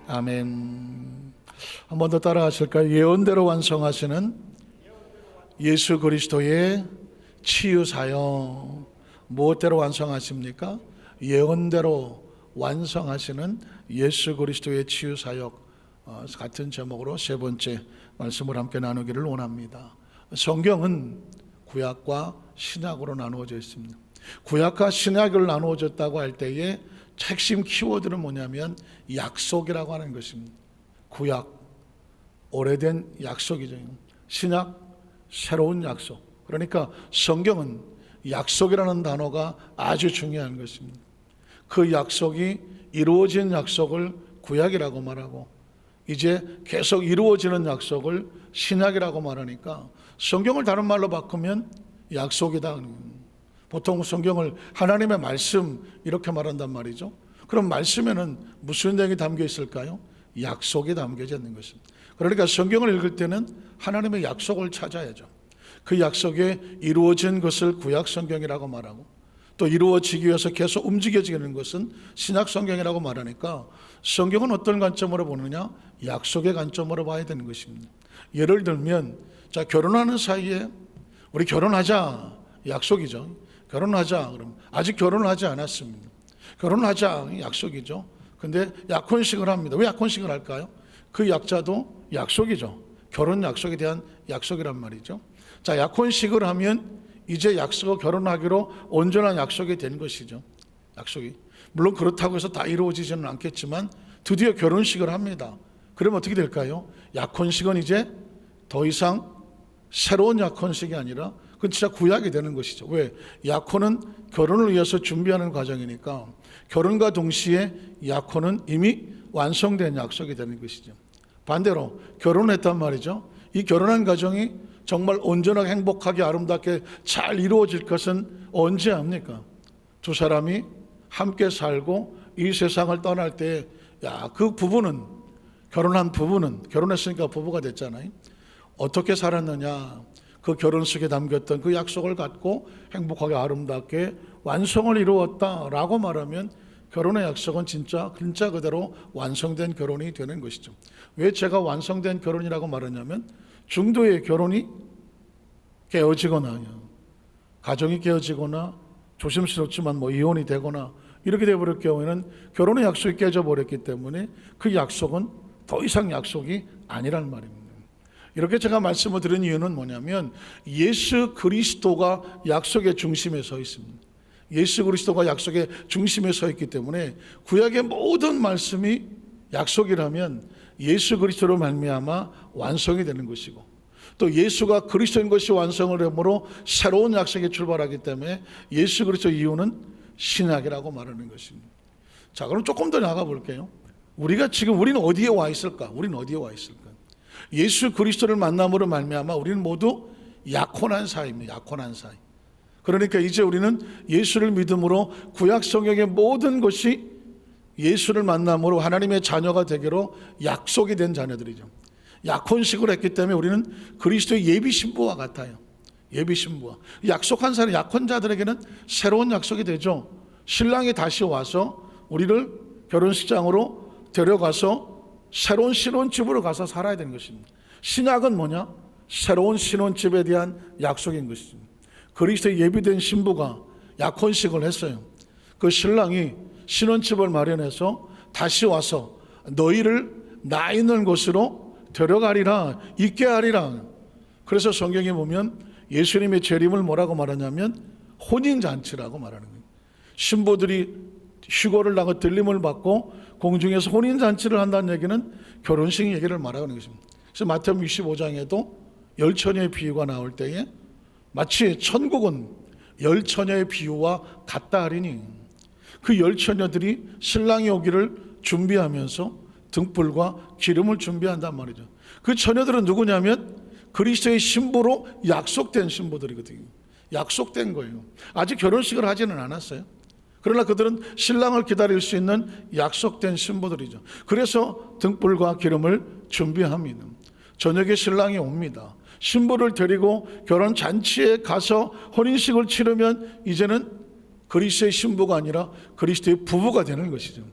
아멘. 한 번 더 따라하실까요? 예언대로 완성하시는 예수 그리스도의 치유 사역. 무엇대로 완성하십니까? 예언대로 완성하시는 예수 그리스도의 치유 사역. 같은 제목으로 세 번째 말씀을 함께 나누기를 원합니다. 성경은 구약과 신약으로 나누어져 있습니다. 구약과 신약을 나누어졌다고 할 때에 핵심 키워드는 뭐냐면 약속이라고 하는 것입니다. 구약, 오래된 약속이죠. 신약, 새로운 약속. 그러니까 성경은 약속이라는 단어가 아주 중요한 것입니다. 그 약속이 이루어진 약속을 구약이라고 말하고 이제 계속 이루어지는 약속을 신약이라고 말하니까 성경을 다른 말로 바꾸면 약속이다. 보통 성경을 하나님의 말씀 이렇게 말한단 말이죠. 그럼 말씀에는 무슨 내용이 담겨 있을까요? 약속이 담겨져 있는 것입니다. 그러니까 성경을 읽을 때는 하나님의 약속을 찾아야죠. 그 약속에 이루어진 것을 구약 성경이라고 말하고 또 이루어지기 위해서 계속 움직여지는 것은 신약 성경이라고 말하니까 성경은 어떤 관점으로 보느냐? 약속의 관점으로 봐야 되는 것입니다. 예를 들면 자, 결혼하는 사이에 우리 결혼하자, 약속이죠. 결혼하자. 그럼 아직 결혼을 하지 않았습니다. 결혼하자, 약속이죠. 근데 약혼식을 합니다. 왜 약혼식을 할까요? 그 약자도 약속이죠. 결혼 약속에 대한 약속이란 말이죠. 자, 약혼식을 하면 이제 약속을 결혼하기로 온전한 약속이 된 것이죠. 약속이. 물론 그렇다고 해서 다 이루어지지는 않겠지만 드디어 결혼식을 합니다. 그러면 어떻게 될까요? 약혼식은 이제 더 이상 새로운 약혼식이 아니라 그건 진짜 구약이 되는 것이죠. 왜? 약혼은 결혼을 위해서 준비하는 과정이니까 결혼과 동시에 약혼은 이미 완성된 약속이 되는 것이죠. 반대로 결혼했단 말이죠. 이 결혼한 가정이 정말 온전하게 행복하게 아름답게 잘 이루어질 것은 언제 합니까? 두 사람이 함께 살고 이 세상을 떠날 때, 그 부부는, 결혼한 부부는, 결혼했으니까 부부가 됐잖아요. 어떻게 살았느냐? 그 결혼 속에 담겼던 그 약속을 갖고 행복하게 아름답게 완성을 이루었다라고 말하면 결혼의 약속은 진짜 그대로 완성된 결혼이 되는 것이죠. 왜 제가 완성된 결혼이라고 말하냐면 중도의 결혼이 깨어지거나 가정이 깨어지거나 조심스럽지만 이혼이 되거나 이렇게 되어버릴 경우에는 결혼의 약속이 깨져버렸기 때문에 그 약속은 더 이상 약속이 아니란 말입니다. 이렇게 제가 말씀을 드린 이유는 뭐냐면 예수 그리스도가 약속의 중심에 서 있습니다. 예수 그리스도가 약속의 중심에 서 있기 때문에 구약의 모든 말씀이 약속이라면 예수 그리스도로 말미암아 완성이 되는 것이고 또 예수가 그리스도인 것이 완성을 함으로 새로운 약속에 출발하기 때문에 예수 그리스도 이유는 신약이라고 말하는 것입니다. 자, 그럼 조금 더 나가 볼게요. 우리는 어디에 와 있을까? 우리는 어디에 와 있을까? 예수 그리스도를 만남으로 말미암아 우리는 모두 약혼한 사이입니다. 약혼한 사이. 그러니까 이제 우리는 예수를 믿음으로 구약 성경의 모든 것이 예수를 만남으로 하나님의 자녀가 되기로 약속이 된 자녀들이죠. 약혼식을 했기 때문에 우리는 그리스도의 예비 신부와 같아요. 예비 신부와. 약속한 사람, 약혼자들에게는 새로운 약속이 되죠. 신랑이 다시 와서 우리를 결혼식장으로 데려가서 새로운 신혼집으로 가서 살아야 되는 것입니다. 신약은 뭐냐? 새로운 신혼집에 대한 약속인 것입니다. 그리스도의 예비된 신부가 약혼식을 했어요. 그 신랑이 신혼집을 마련해서 다시 와서 너희를 나 있는 곳으로 데려가리라, 있게 하리라. 그래서 성경에 보면 예수님의 재림을 뭐라고 말하냐면 혼인잔치라고 말하는 거예요. 신부들이 휴거를 나가 들림을 받고 공중에서 혼인잔치를 한다는 얘기는 결혼식 얘기를 말하는 것입니다. 그래서 마태복음 65장에도 열처녀의 비유가 나올 때에 마치 천국은 열처녀의 비유와 같다 하리니 그 열처녀들이 신랑이 오기를 준비하면서 등불과 기름을 준비한단 말이죠. 그 처녀들은 누구냐면 그리스도의 신부로 약속된 신부들이거든요. 약속된 거예요. 아직 결혼식을 하지는 않았어요. 그러나 그들은 신랑을 기다릴 수 있는 약속된 신부들이죠. 그래서 등불과 기름을 준비합니다. 저녁에 신랑이 옵니다. 신부를 데리고 결혼 잔치에 가서 혼인식을 치르면 이제는 그리스도의 신부가 아니라 그리스도의 부부가 되는 것이죠.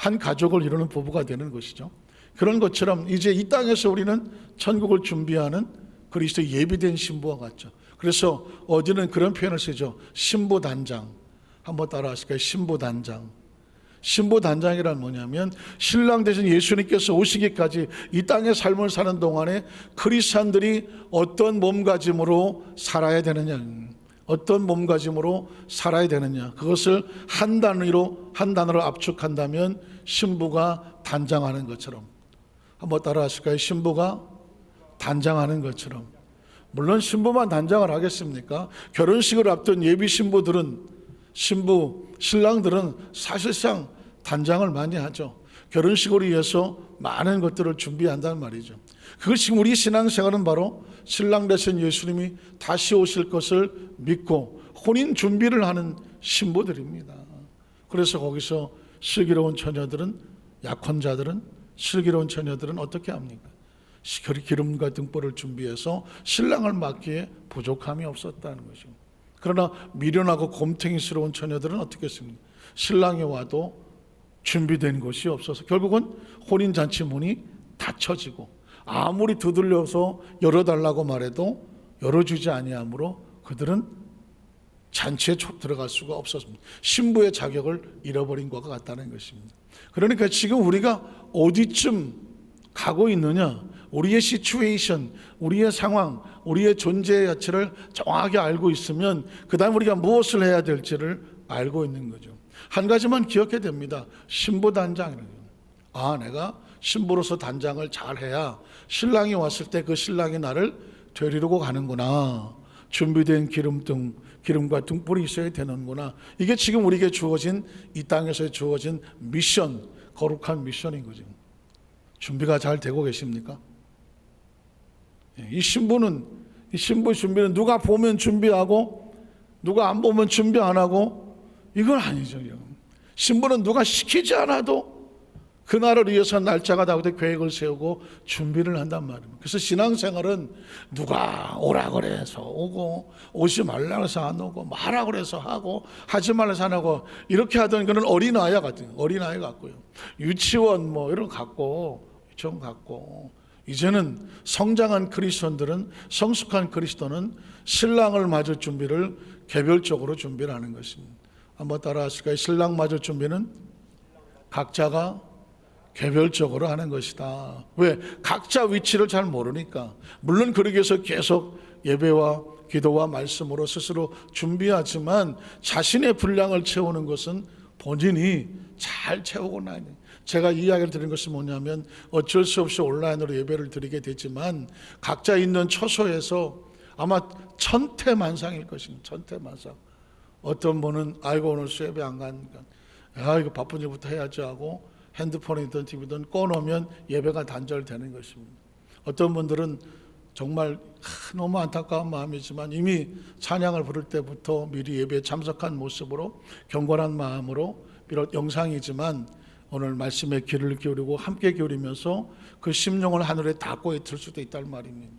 한 가족을 이루는 부부가 되는 것이죠. 그런 것처럼 이제 이 땅에서 우리는 천국을 준비하는 그리스도 예비된 신부와 같죠. 그래서 어디는 그런 표현을 쓰죠. 신부단장. 한번 따라 하실까요? 신부단장. 신부단장이란 뭐냐면 신랑 되신 예수님께서 오시기까지 이 땅의 삶을 사는 동안에 크리스찬들이 어떤 몸가짐으로 살아야 되느냐, 어떤 몸가짐으로 살아야 되느냐, 그것을 한 단어로 압축한다면 신부가 단장하는 것처럼. 한번 따라 하실까요? 신부가 단장하는 것처럼. 물론 신부만 단장을 하겠습니까? 결혼식을 앞둔 예비 신부들은, 신랑들은 사실상 단장을 많이 하죠. 결혼식을 위해서 많은 것들을 준비한다는 말이죠. 그것이 우리 신앙생활은 바로 신랑 되신 예수님이 다시 오실 것을 믿고 혼인 준비를 하는 신부들입니다. 그래서 거기서 슬기로운 처녀들은, 약혼자들은, 슬기로운 처녀들은 어떻게 합니까? 기름과 등불을 준비해서 신랑을 맞기에 부족함이 없었다는 것이죠. 그러나 미련하고 곰탱이스러운 처녀들은 어떻게 했습니까? 신랑이 와도 준비된 것이 없어서 결국은 혼인잔치 문이 닫혀지고 아무리 두들려서 열어달라고 말해도 열어주지 아니하므로 그들은 잔치에 들어갈 수가 없었습니다. 신부의 자격을 잃어버린 것과 같다는 것입니다. 그러니까 지금 우리가 어디쯤 가고 있느냐, 우리의 시츄에이션, 우리의 상황, 우리의 존재 자체를 정확하게 알고 있으면 그 다음 우리가 무엇을 해야 될지를 알고 있는 거죠. 한 가지만 기억해야 됩니다. 신부 단장이라는 거예요. 내가 신부로서 단장을 잘해야 신랑이 왔을 때 그 신랑이 나를 데리고 가는구나. 준비된 기름과 등불이 있어야 되는구나. 이게 지금 우리에게 주어진, 이 땅에서 주어진 미션, 거룩한 미션인 거죠. 준비가 잘 되고 계십니까? 이 신부 준비는 누가 보면 준비하고 누가 안 보면 준비 안 하고 이건 아니죠. 신부는 누가 시키지 않아도 그날을 위해서 날짜가 다고 계획을 세우고 준비를 한단 말입니다. 그래서 신앙생활은 누가 오라 그래서 오고 오지 말라 그래서 안 오고 말하라 그래서 하고 하지 말라 해서 안 하고 이렇게 하던 그런 어린아이 같고요. 유치원 뭐 이런 거 갖고 좀 갖고 이제는 성장한 그리스도인들은, 성숙한 그리스도는 신랑을 맞을 준비를 개별적으로 준비를 하는 것입니다. 한번 따라 하실까요? 신랑 맞을 준비는 각자가 개별적으로 하는 것이다. 왜? 각자 위치를 잘 모르니까. 물론 그러기 위해서 계속 예배와 기도와 말씀으로 스스로 준비하지만 자신의 분량을 채우는 것은 본인이 잘 채우고 나야 돼요. 제가 이 이야기를 드린 것은 뭐냐면 어쩔 수 없이 온라인으로 예배를 드리게 되지만 각자 있는 처소에서 아마 천태만상일 것입니다. 천태만상. 어떤 분은 오늘 예배 안 가니까 이거 바쁜 일부터 해야지 하고 핸드폰이든 TV든 꺼놓으면 예배가 단절되는 것입니다. 어떤 분들은 정말 너무 안타까운 마음이지만 이미 찬양을 부를 때부터 미리 예배에 참석한 모습으로 경건한 마음으로 비록 영상이지만 오늘 말씀에 귀를 기울이고 함께 기울이면서 그 심령을 하늘에 닿고 있을 수도 있다는 말입니다.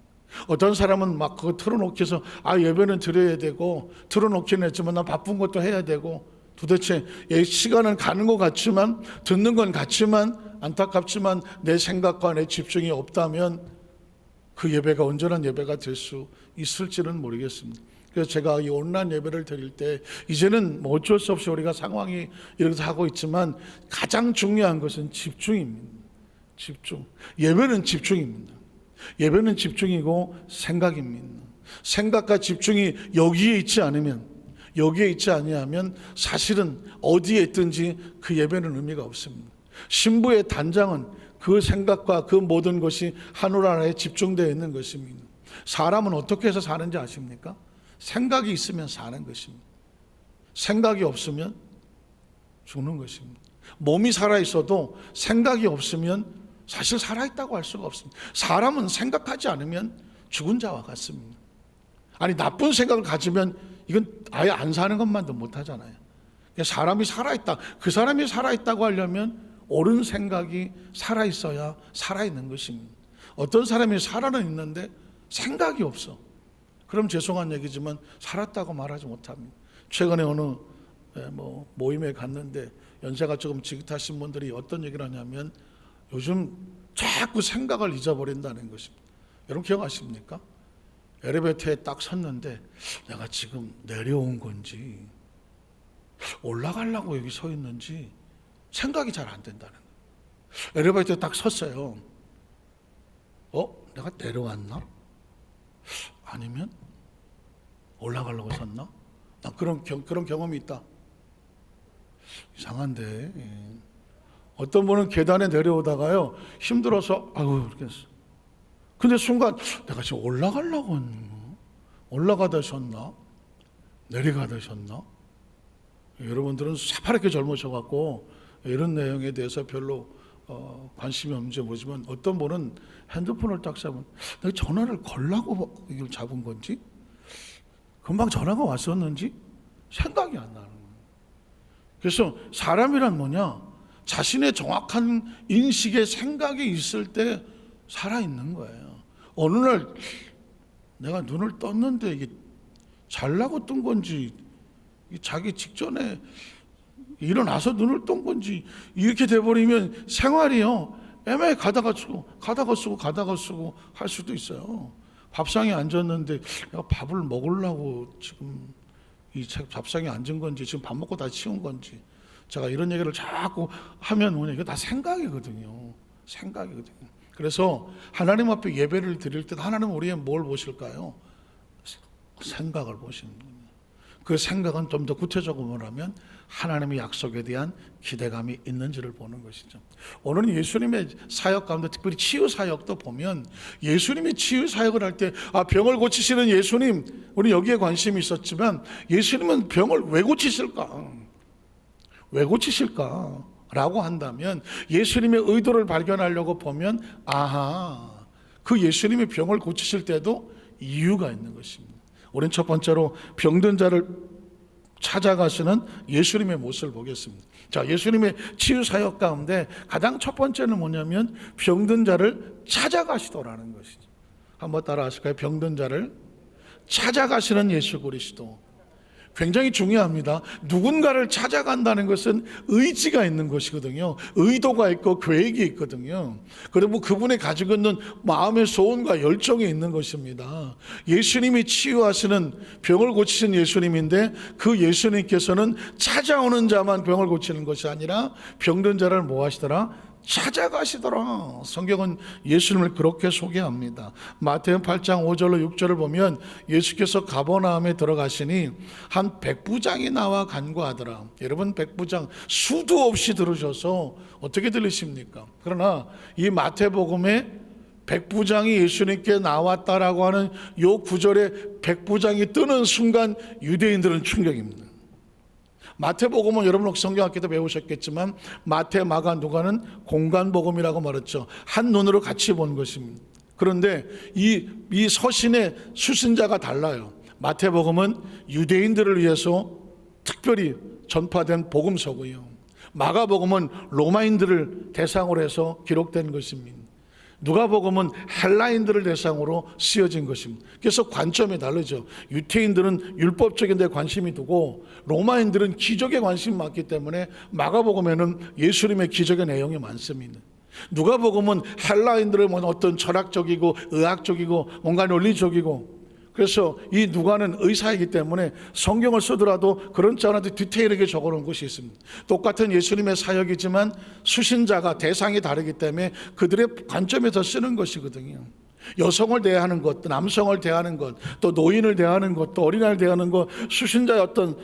어떤 사람은 막 그거 틀어놓기 해서 예배는 드려야 되고 틀어놓기는 했지만 나 바쁜 것도 해야 되고 도대체 시간은 가는 것 같지만 듣는 건 같지만 안타깝지만 내 생각과 내 집중이 없다면 그 예배가 온전한 예배가 될 수 있을지는 모르겠습니다. 그래서 제가 이 온라인 예배를 드릴 때 이제는 뭐 어쩔 수 없이 우리가 상황이 이렇게 하고 있지만 가장 중요한 것은 집중입니다. 집중. 예배는 집중입니다. 예배는 집중이고 생각입니다. 생각과 집중이 여기에 있지 아니하면 사실은 어디에 있든지 그 예배는 의미가 없습니다. 신부의 단장은 그 생각과 그 모든 것이 하늘 하나에 집중되어 있는 것입니다. 사람은 어떻게 해서 사는지 아십니까? 생각이 있으면 사는 것입니다. 생각이 없으면 죽는 것입니다. 몸이 살아있어도 생각이 없으면 사실 살아있다고 할 수가 없습니다. 사람은 생각하지 않으면 죽은 자와 같습니다. 나쁜 생각을 가지면 이건 아예 안 사는 것만도 못하잖아요. 사람이 살아있다, 그 사람이 살아있다고 하려면 옳은 생각이 살아있어야 살아있는 것입니다. 어떤 사람이 살아는 있는데 생각이 없어. 그럼 죄송한 얘기지만 살았다고 말하지 못합니다. 최근에 어느 모임에 갔는데 연세가 조금 지긋하신 분들이 어떤 얘기를 하냐면 요즘 자꾸 생각을 잊어버린다는 것입니다. 여러분 기억하십니까? 엘리베이터에 딱 섰는데 내가 지금 내려온 건지 올라가려고 여기 서 있는지 생각이 잘 안 된다는 거예요. 엘리베이터에 딱 섰어요. 내가 내려왔나? 아니면 올라가려고 섰나? 나 그런 경험이 있다. 이상한데 어떤 분은 계단에 내려오다가요 힘들어서 아유 이렇게 했어. 근데 순간 내가 지금 올라가려고 했나? 올라가다 섰나? 내려가다 섰나? 여러분들은 새파랗게 젊으셔갖고 이런 내용에 대해서 별로 관심이 없는지 모르지만 어떤 분은 핸드폰을 딱 잡으면 내가 전화를 걸라고 이걸 잡은 건지 금방 전화가 왔었는지 생각이 안 나는 거예요. 그래서 사람이란 뭐냐? 자신의 정확한 인식의 생각이 있을 때 살아있는 거예요. 어느 날 내가 눈을 떴는데 이게 잘라고 뜬 건지 자기 직전에 일어나서 눈을 뜬 건지 이렇게 돼버리면 생활이요 애매히 가다가 쓰고 할 수도 있어요. 밥상에 앉았는데 내가 밥을 먹으려고 지금 이 밥상에 앉은 건지 지금 밥 먹고 다 치운 건지 제가 이런 얘기를 자꾸 하면 뭐냐 이거 다 생각이거든요. 그래서 하나님 앞에 예배를 드릴 때 하나님은 우리의 뭘 보실까요? 생각을 보시는 거예요. 그 생각은 좀 더 구체적으로 말하면 하나님의 약속에 대한 기대감이 있는지를 보는 것이죠. 오늘은 예수님의 사역 가운데 특별히 치유 사역도 보면 예수님이 치유 사역을 할 때 병을 고치시는 예수님, 우리 여기에 관심이 있었지만 예수님은 병을 왜 고치실까? 왜 고치실까? 라고 한다면 예수님의 의도를 발견하려고 보면 그 예수님이 병을 고치실 때도 이유가 있는 것입니다. 우리는 첫 번째로 병든 자를 찾아가시는 예수님의 모습을 보겠습니다. 자, 예수님의 치유 사역 가운데 가장 첫 번째는 뭐냐면 병든 자를 찾아가시더라는 것이죠. 한번 따라 하실까요? 병든 자를 찾아가시는 예수 그리스도. 굉장히 중요합니다. 누군가를 찾아간다는 것은 의지가 있는 것이거든요. 의도가 있고 계획이 있거든요. 그리고 그분이 가지고 있는 마음의 소원과 열정이 있는 것입니다. 예수님이 치유하시는 병을 고치신 예수님인데 그 예수님께서는 찾아오는 자만 병을 고치는 것이 아니라 병든 자를 뭐 하시더라? 찾아가시더라. 성경은 예수님을 그렇게 소개합니다. 마태복음 8장 5절로 6절을 보면 예수께서 가버나움에 들어가시니 한 백부장이 나와 간구하더라. 여러분 백부장 수도 없이 들으셔서 어떻게 들리십니까? 그러나 이 마태복음에 백부장이 예수님께 나왔다라고 하는 이 구절에 백부장이 뜨는 순간 유대인들은 충격입니다. 마태복음은 여러분 성경학교도 배우셨겠지만 마태, 마가, 누가는 공간복음이라고 말했죠. 한 눈으로 같이 본 것입니다. 그런데 이 서신의 수신자가 달라요. 마태복음은 유대인들을 위해서 특별히 전파된 복음서고요. 마가복음은 로마인들을 대상으로 해서 기록된 것입니다. 누가복음은 헬라인들을 대상으로 쓰여진 것입니다. 그래서 관점이 다르죠. 유태인들은 율법적인 데 관심이 두고 로마인들은 기적에 관심이 많기 때문에 마가복음에는 예수님의 기적의 내용이 많습니다. 누가복음은 헬라인들의 어떤 철학적이고 의학적이고 뭔가 논리적이고 그래서 이 누가는 의사이기 때문에 성경을 쓰더라도 그렇지 않아도 디테일하게 적어놓은 것이 있습니다. 똑같은 예수님의 사역이지만 수신자가 대상이 다르기 때문에 그들의 관점에서 쓰는 것이거든요. 여성을 대하는 것, 남성을 대하는 것, 또 노인을 대하는 것, 또 어린아이를 대하는 것, 수신자의 어떤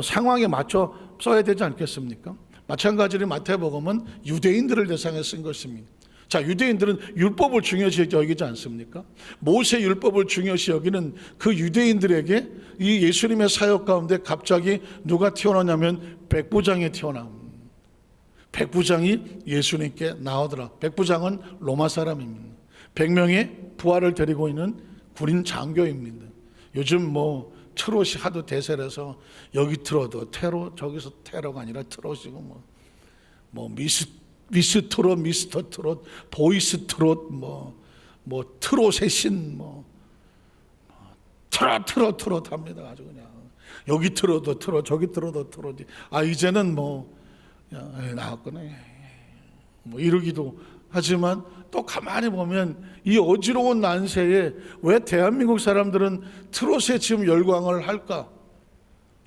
상황에 맞춰 써야 되지 않겠습니까? 마찬가지로 마태복음은 유대인들을 대상에 쓴 것입니다. 자, 유대인들은 율법을 중요시 여기지 않습니까? 모세 율법을 중요시 여기는 그 유대인들에게 이 예수님의 사역 가운데 갑자기 누가 튀어나오냐면 백부장이 튀어나옵니다. 백부장이 예수님께 나오더라. 백부장은 로마 사람입니다. 100명의 부하를 데리고 있는 군인 장교입니다. 요즘 트롯이 하도 대세라서 여기 트롯도 테러, 저기서 테러가 아니라 트롯이고 미스 트롯, 미스터 트롯, 보이스 트롯, 트롯의 신, 트롯 합니다. 아주 그냥. 여기 트롯도 트롯, 저기 트롯도 트롯이. 이제는 나왔거네 뭐 이러기도 하지만 또 가만히 보면 이 어지러운 난세에 왜 대한민국 사람들은 트롯에 지금 열광을 할까?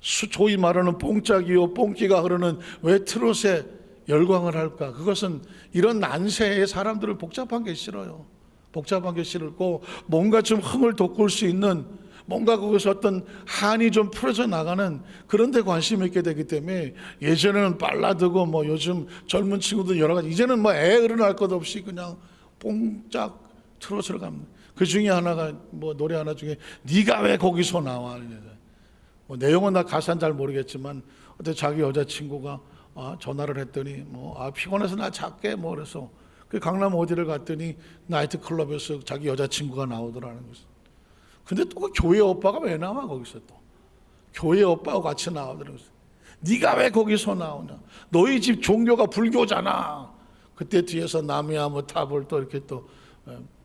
소위 말하는 뽕짝이요 뽕기가 흐르는 왜 트롯에 열광을 할까? 그것은 이런 난세에 사람들을 복잡한 게 싫어요. 복잡한 게 싫고 뭔가 좀 흥을 돋굴 수 있는 뭔가 거기서 어떤 한이 좀 풀어져 나가는 그런 데 관심이 있게 되기 때문에 예전에는 발라드고 뭐 요즘 젊은 친구들 여러 가지 이제는 뭐 애 어른할 것 없이 그냥 뽕짝 트롯으로 갑니다. 그 중에 하나가 뭐 노래 하나 중에 네가 왜 거기서 나와 뭐 내용은 나 가사는 잘 모르겠지만 어때 자기 여자친구가 전화를 했더니 피곤해서 나 잘게 뭐 그래서 그 강남 어디를 갔더니 나이트클럽에서 자기 여자친구가 나오더라는 거죠. 근데 또 그 교회 오빠가 왜 나와 거기서 또 교회 오빠하고 같이 나오더라고요. 네가 왜 거기서 나오냐? 너희 집 종교가 불교잖아. 그때 뒤에서 나무야 뭐 탑을 또 이렇게 또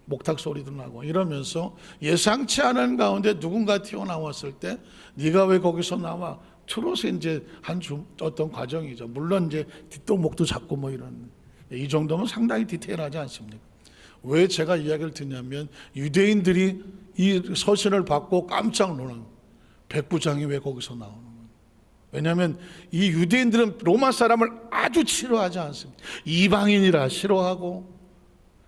목탁 소리도 나고 이러면서 예상치 않은 가운데 누군가 튀어나왔을 때 네가 왜 거기서 나와? 트롯이 이제 어떤 과정이죠. 물론 이제 뒷동목도 잡고 뭐 이런 이 정도면 상당히 디테일하지 않습니까? 왜 제가 이야기를 듣냐면 유대인들이 이 서신을 받고 깜짝 놀란 백부장이 왜 거기서 나오는 거예요. 왜냐하면 이 유대인들은 로마 사람을 아주 싫어하지 않습니다. 이방인이라 싫어하고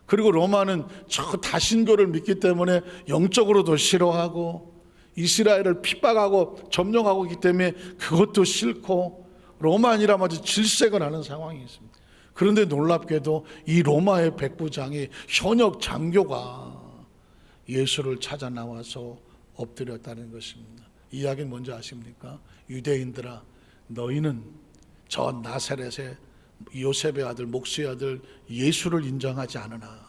그리고 로마는 저 다신교를 믿기 때문에 영적으로도 싫어하고 이스라엘을 핍박하고 점령하고 있기 때문에 그것도 싫고 로마인이라 마치 질색을 하는 상황이 있습니다. 그런데 놀랍게도 이 로마의 백부장이 현역 장교가 예수를 찾아 나와서 엎드렸다는 것입니다. 이 이야기는 뭔지 아십니까? 유대인들아 너희는 저 나사렛의 요셉의 아들 목수의 아들 예수를 인정하지 않으나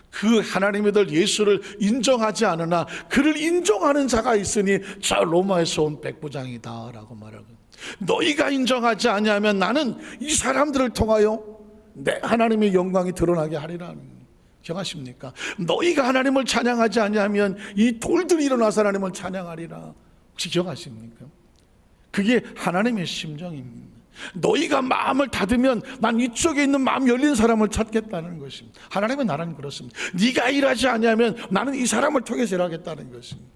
그 하나님의 아들 예수를 인정하지 않으나 그를 인정하는 자가 있으니 저 로마에서 온 백부장이다 라고 말하고 너희가 인정하지 아니하면 나는 이 사람들을 통하여 내 하나님의 영광이 드러나게 하리라. 기억하십니까? 너희가 하나님을 찬양하지 아니하면 이 돌들이 일어나서 하나님을 찬양하리라. 혹시 기억하십니까? 그게 하나님의 심정입니다. 너희가 마음을 닫으면 난 이쪽에 있는 마음 열린 사람을 찾겠다는 것입니다. 하나님의 나라는 그렇습니다. 네가 일하지 아니하면 나는 이 사람을 통해서 일하겠다는 것입니다.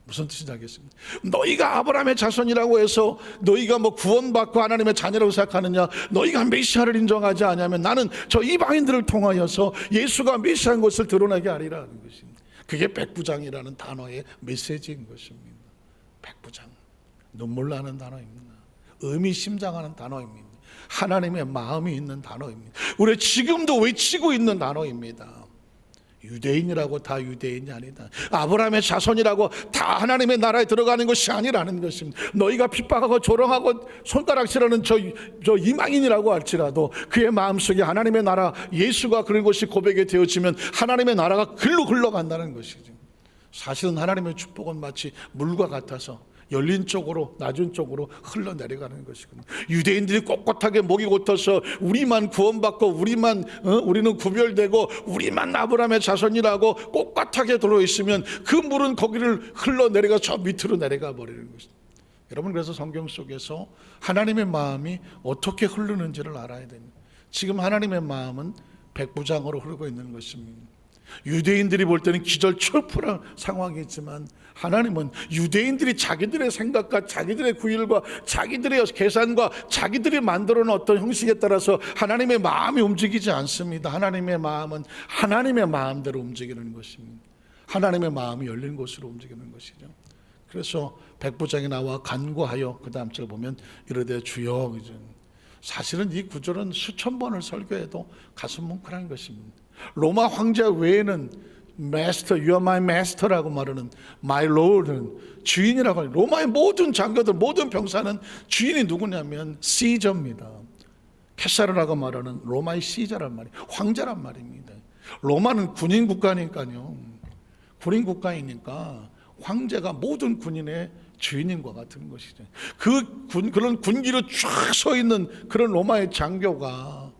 무슨 뜻인지 알겠습니다. 너희가 아브라함의 자손이라고 해서 너희가 뭐 구원받고 하나님의 자녀라고 생각하느냐? 너희가 메시아를 인정하지 않으면 나는 저 이방인들을 통하여서 예수가 메시아인 것을 드러나게 하리라는 것입니다. 그게 백부장이라는 단어의 메시지인 것입니다. 백부장, 눈물 나는 단어입니다. 의미심장하는 단어입니다. 하나님의 마음이 있는 단어입니다. 우리 지금도 외치고 있는 단어입니다. 유대인이라고 다 유대인이 아니다. 아브라함의 자손이라고 다 하나님의 나라에 들어가는 것이 아니라는 것입니다. 너희가 핍박하고 조롱하고 손가락질하는 저 이방인이라고 할지라도 그의 마음속에 하나님의 나라 예수가 그런 것이 고백이 되어지면 하나님의 나라가 글로 흘러간다는 것이죠. 사실은 하나님의 축복은 마치 물과 같아서 열린 쪽으로 낮은 쪽으로 흘러내려가는 것이군요. 유대인들이 꼿꼿하게 목이 곧어서 우리만 구원받고 우리는 구별되고 우리만 아브라함의 자손이라고 꼿꼿하게 들어있으면 그 물은 거기를 흘러내려가 저 밑으로 내려가 버리는 것입니다. 여러분 그래서 성경 속에서 하나님의 마음이 어떻게 흐르는지를 알아야 됩니다. 지금 하나님의 마음은 백부장으로 흐르고 있는 것입니다. 유대인들이 볼 때는 기절초풍한 상황이지만 하나님은 유대인들이 자기들의 생각과 자기들의 구일과 자기들의 계산과 자기들이 만들어 놓은 어떤 형식에 따라서 하나님의 마음이 움직이지 않습니다. 하나님의 마음은 하나님의 마음대로 움직이는 것입니다. 하나님의 마음이 열린 곳으로 움직이는 것이죠. 그래서 백부장이 나와 간구하여 그 다음 절 보면 이르되 주여. 사실은 이 구절은 수천 번을 설교해도 가슴 뭉클한 것입니다. 로마 황제 외에는 마스터, you are my master라고 말하는 my lord는 주인이라고 하는 로마의 모든 장교들, 모든 병사는 주인이 누구냐면 시저입니다. 케사르라고 말하는 로마의 시저란 말이에요. 황제란 말입니다. 로마는 군인 국가니까요. 군인 국가이니까 황제가 모든 군인의 주인인과 같은 것이죠. 그런 군기로 쫙 서 있는 그런 로마의 장교가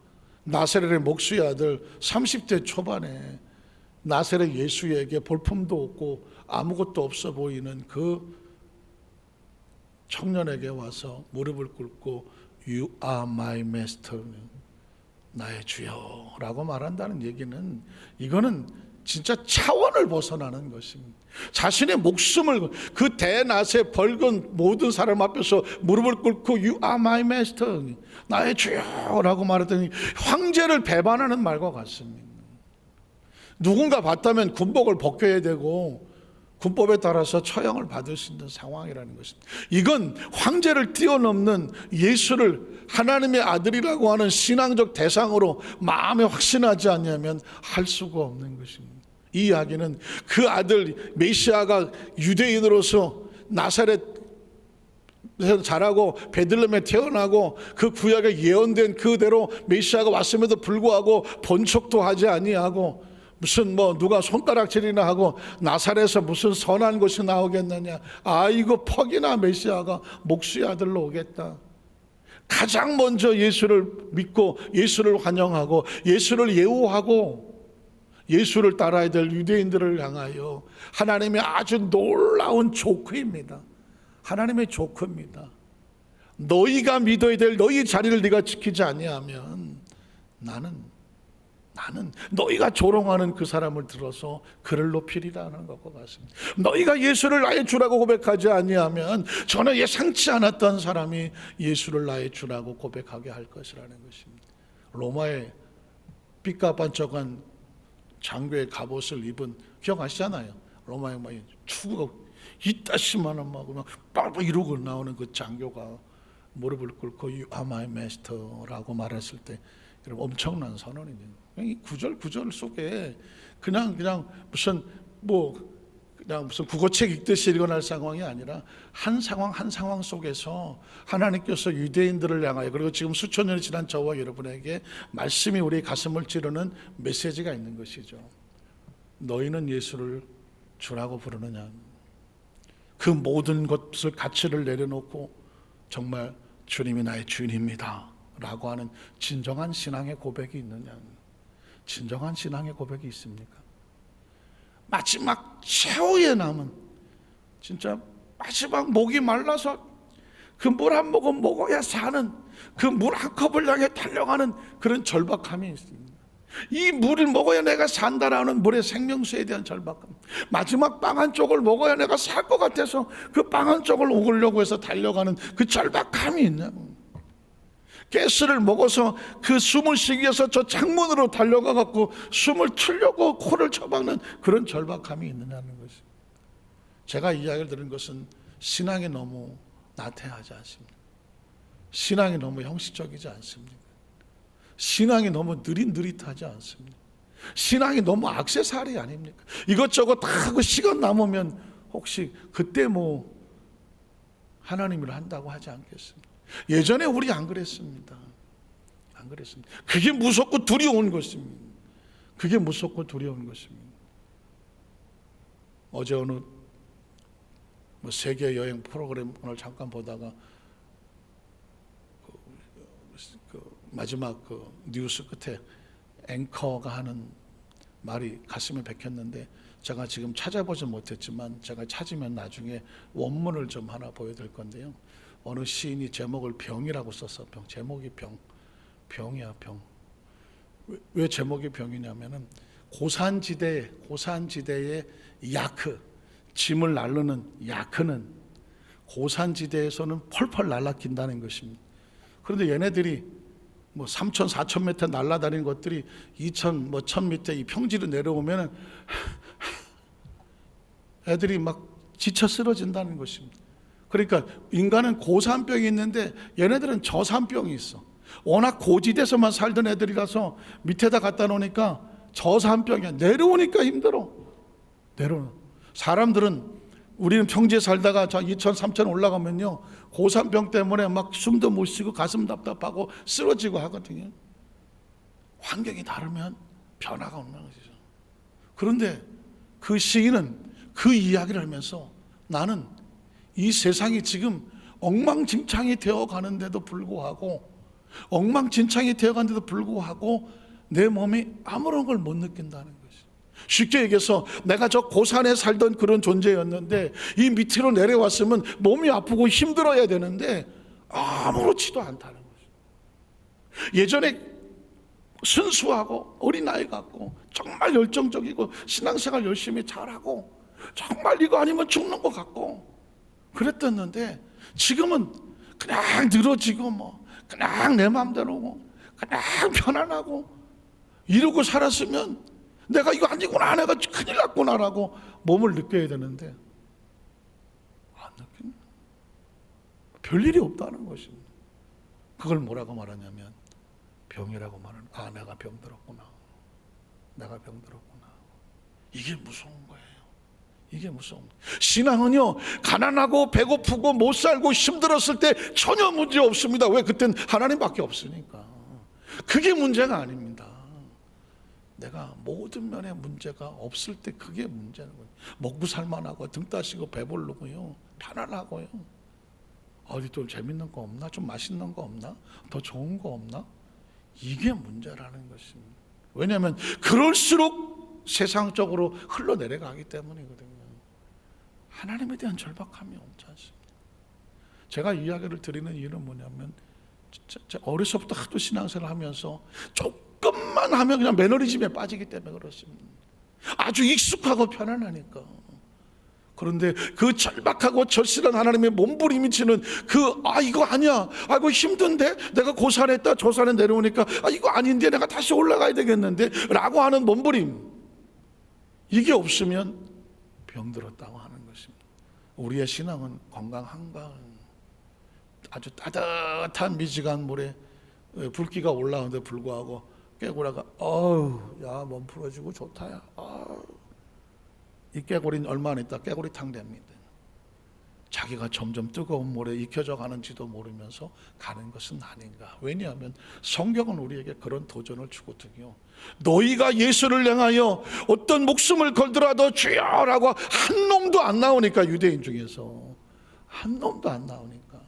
나사렛의 목수의 아들 30대 초반에 나사렛 예수에게 볼품도 없고 아무것도 없어 보이는 그 청년에게 와서 무릎을 꿇고 You are my master, 나의 주여라고 말한다는 얘기는, 이거는 진짜 차원을 벗어나는 것입니다. 자신의 목숨을 그 대낮에 벌건 모든 사람 앞에서 무릎을 꿇고 You are my master, 나의 주여라고 말했더니 황제를 배반하는 말과 같습니다. 누군가 봤다면 군복을 벗겨야 되고 군법에 따라서 처형을 받을 수 있는 상황이라는 것입니다. 이건 황제를 뛰어넘는, 예수를 하나님의 아들이라고 하는 신앙적 대상으로 마음에 확신하지 않으면 할 수가 없는 것입니다. 이 이야기는 그 아들 메시아가 유대인으로서 나사렛에서 자라고 베들레헴에 태어나고 그 구약에 예언된 그대로 메시아가 왔음에도 불구하고 본척도 하지 아니하고 무슨 누가 손가락질이나 하고 나사렛에서 무슨 선한 것이 나오겠느냐, 아이고 퍽이나 메시아가 목수의 아들로 오겠다. 가장 먼저 예수를 믿고 예수를 환영하고 예수를 예우하고 예수를 따라야 될 유대인들을 향하여 하나님의 아주 놀라운 조크입니다. 하나님의 조크입니다. 너희가 믿어야 될 너희 자리를 네가 지키지 아니하면 나는 너희가 조롱하는 그 사람을 들어서 그를 높이리라는 것과 같습니다. 너희가 예수를 나의 주라고 고백하지 아니하면 전혀 예상치 않았던 사람이 예수를 나의 주라고 고백하게 할 것이라는 것입니다. 로마의 삐까반짝한 장교의 갑옷을 입은, 기억하시잖아요. 로마의 추구가 이따시만한 막 이러고 나오는 그 장교가 무릎을 꿇고 You are my master라고 말했을 때 여러분 엄청난 선언이에요. 이 구절 속에 그냥 무슨 국어책 읽듯이 일어날 상황이 아니라 한 상황 속에서 하나님께서 유대인들을 향하여, 그리고 지금 수천 년이 지난 저와 여러분에게 말씀이 우리 가슴을 찌르는 메시지가 있는 것이죠. 너희는 예수를 주라고 부르느냐, 그 모든 것을 가치를 내려놓고 정말 주님이 나의 주인입니다 라고 하는 진정한 신앙의 고백이 있느냐, 진정한 신앙의 고백이 있습니까? 마지막 최후에 남은, 진짜 마지막 목이 말라서 그 물 한 모금 먹어야 사는, 그 물 한 컵을 향해 달려가는 그런 절박함이 있습니다. 이 물을 먹어야 내가 산다라는 물의 생명수에 대한 절박함, 마지막 빵 한 쪽을 먹어야 내가 살 것 같아서 그 빵 한 쪽을 먹으려고 해서 달려가는 그 절박함이 있냐고. 가스를 먹어서 그 숨을 쉬기 위해서 저 창문으로 달려가 갖고 숨을 틀려고 코를 쳐박는 그런 절박함이 있느냐는 것입니다. 제가 이야기를 들은 것은 신앙이 너무 나태하지 않습니다. 신앙이 너무 형식적이지 않습니다. 신앙이 너무 느릿느릿하지 않습니다. 신앙이 너무 액세서리 아닙니까? 이것저것 다 하고 시간 남으면 혹시 그때 하나님을 한다고 하지 않겠습니까? 예전에 우리 안 그랬습니다. 안 그랬습니다. 그게 무섭고 두려운 것입니다. 그게 무섭고 두려운 것입니다. 어제 어느 세계 여행 프로그램 오늘 잠깐 보다가 마지막 뉴스 끝에 앵커가 하는 말이 가슴에 박혔는데, 제가 지금 찾아보지 못했지만 제가 찾으면 나중에 원문을 좀 하나 보여드릴 건데요. 어느 시인이 제목을 병이라고 썼어. 제목이 병이야, 병. 왜 제목이 병이냐면은 고산지대의 야크, 짐을 나르는 야크는 고산지대에서는 펄펄 날아낀다는 것입니다. 그런데 얘네들이 3,000, 4,000m 날아다니는 것들이 2,000, 1,000m 이 평지로 내려오면은 애들이 막 지쳐 쓰러진다는 것입니다. 그러니까 인간은 고산병이 있는데 얘네들은 저산병이 있어. 워낙 고지대에서만 살던 애들이라서 밑에다 갖다 놓으니까 저산병이야. 내려오니까 힘들어. 사람들은, 우리는 평지에 살다가 2,000, 3,000 올라가면요 고산병 때문에 막 숨도 못 쉬고 가슴 답답하고 쓰러지고 하거든요. 환경이 다르면 변화가 오는 것이죠. 그런데 그 시인은 그 이야기를 하면서 나는 이 세상이 지금 엉망진창이 되어가는데도 불구하고 내 몸이 아무런 걸 못 느낀다는 것이. 쉽게 얘기해서 내가 저 고산에 살던 그런 존재였는데 이 밑으로 내려왔으면 몸이 아프고 힘들어야 되는데 아무렇지도 않다는 거죠. 예전에 순수하고 어린아이 같고 정말 열정적이고 신앙생활 열심히 잘하고 정말 이거 아니면 죽는 것 같고 그랬었는데 지금은 그냥 늘어지고 그냥 내 마음대로 그냥 편안하고 이러고 살았으면 내가 이거 아니구나, 내가 큰일 났구나라고 몸을 느껴야 되는데 안 느낍니다. 별일이 없다는 것입니다. 그걸 뭐라고 말하냐면 병이라고 말하는, 내가 병들었구나, 내가 병들었구나. 이게 무서운 거예요. 이게 무서운 거예요. 신앙은요, 가난하고 배고프고 못 살고 힘들었을 때 전혀 문제 없습니다. 왜? 그땐 하나님밖에 없으니까. 그게 문제가 아닙니다. 내가 모든 면에 문제가 없을 때 그게 문제는 거예요. 먹고 살만하고 등 따시고 배부르고요, 편안하고요, 어디 좀 재밌는 거 없나? 좀 맛있는 거 없나? 더 좋은 거 없나? 이게 문제라는 것입니다. 왜냐하면 그럴수록 세상적으로 흘러내려가기 때문이거든요. 하나님에 대한 절박함이 없지 않습니다. 제가 이야기를 드리는 이유는 뭐냐면 어려서부터 하도 신앙생활을 하면서 조금만 하면 그냥 매너리즘에 빠지기 때문에 그렇습니다. 아주 익숙하고 편안하니까. 그런데 그 절박하고 절실한 하나님의 몸부림이 치는 이거 아니야, 이거 힘든데 내가 고산했다 저 산에 내려오니까 이거 아닌데 내가 다시 올라가야 되겠는데 라고 하는 몸부림, 이게 없으면 병들었다고 하는 것입니다. 우리의 신앙은 건강한가? 아주 따뜻한 미지간 물에 불기가 올라오는데 불구하고 깨구라가 야, 몸 풀어지고 좋다, 야. 이 깨구리는 얼마 안 있다 깨구리탕 됩니다. 자기가 점점 뜨거운 물에 익혀져 가는지도 모르면서 가는 것은 아닌가. 왜냐하면 성경은 우리에게 그런 도전을 주거든요. 너희가 예수를 향하여 어떤 목숨을 걸더라도 주여라고 한 놈도 안 나오니까, 유대인 중에서 한 놈도 안 나오니까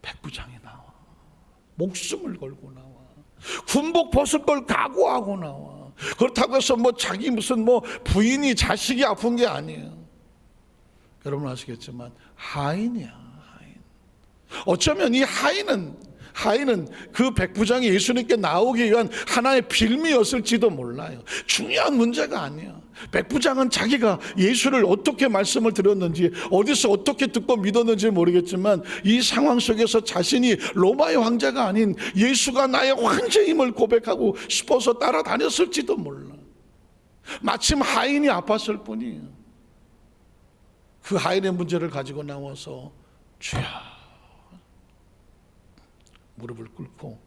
백부장이 나와, 목숨을 걸고 나와, 군복 벗을 걸 각오하고 나와. 그렇다고 해서 자기 무슨 부인이 자식이 아픈 게 아니에요. 여러분 아시겠지만 하인이야, 하인. 어쩌면 이 하인은 그 백부장이 예수님께 나오기 위한 하나의 빌미였을지도 몰라요. 중요한 문제가 아니야. 백부장은 자기가 예수를 어떻게 말씀을 드렸는지, 어디서 어떻게 듣고 믿었는지 모르겠지만 이 상황 속에서 자신이 로마의 황제가 아닌 예수가 나의 황제임을 고백하고 싶어서 따라다녔을지도 몰라. 마침 하인이 아팠을 뿐이에요. 그 하인의 문제를 가지고 나와서 주여, 무릎을 꿇고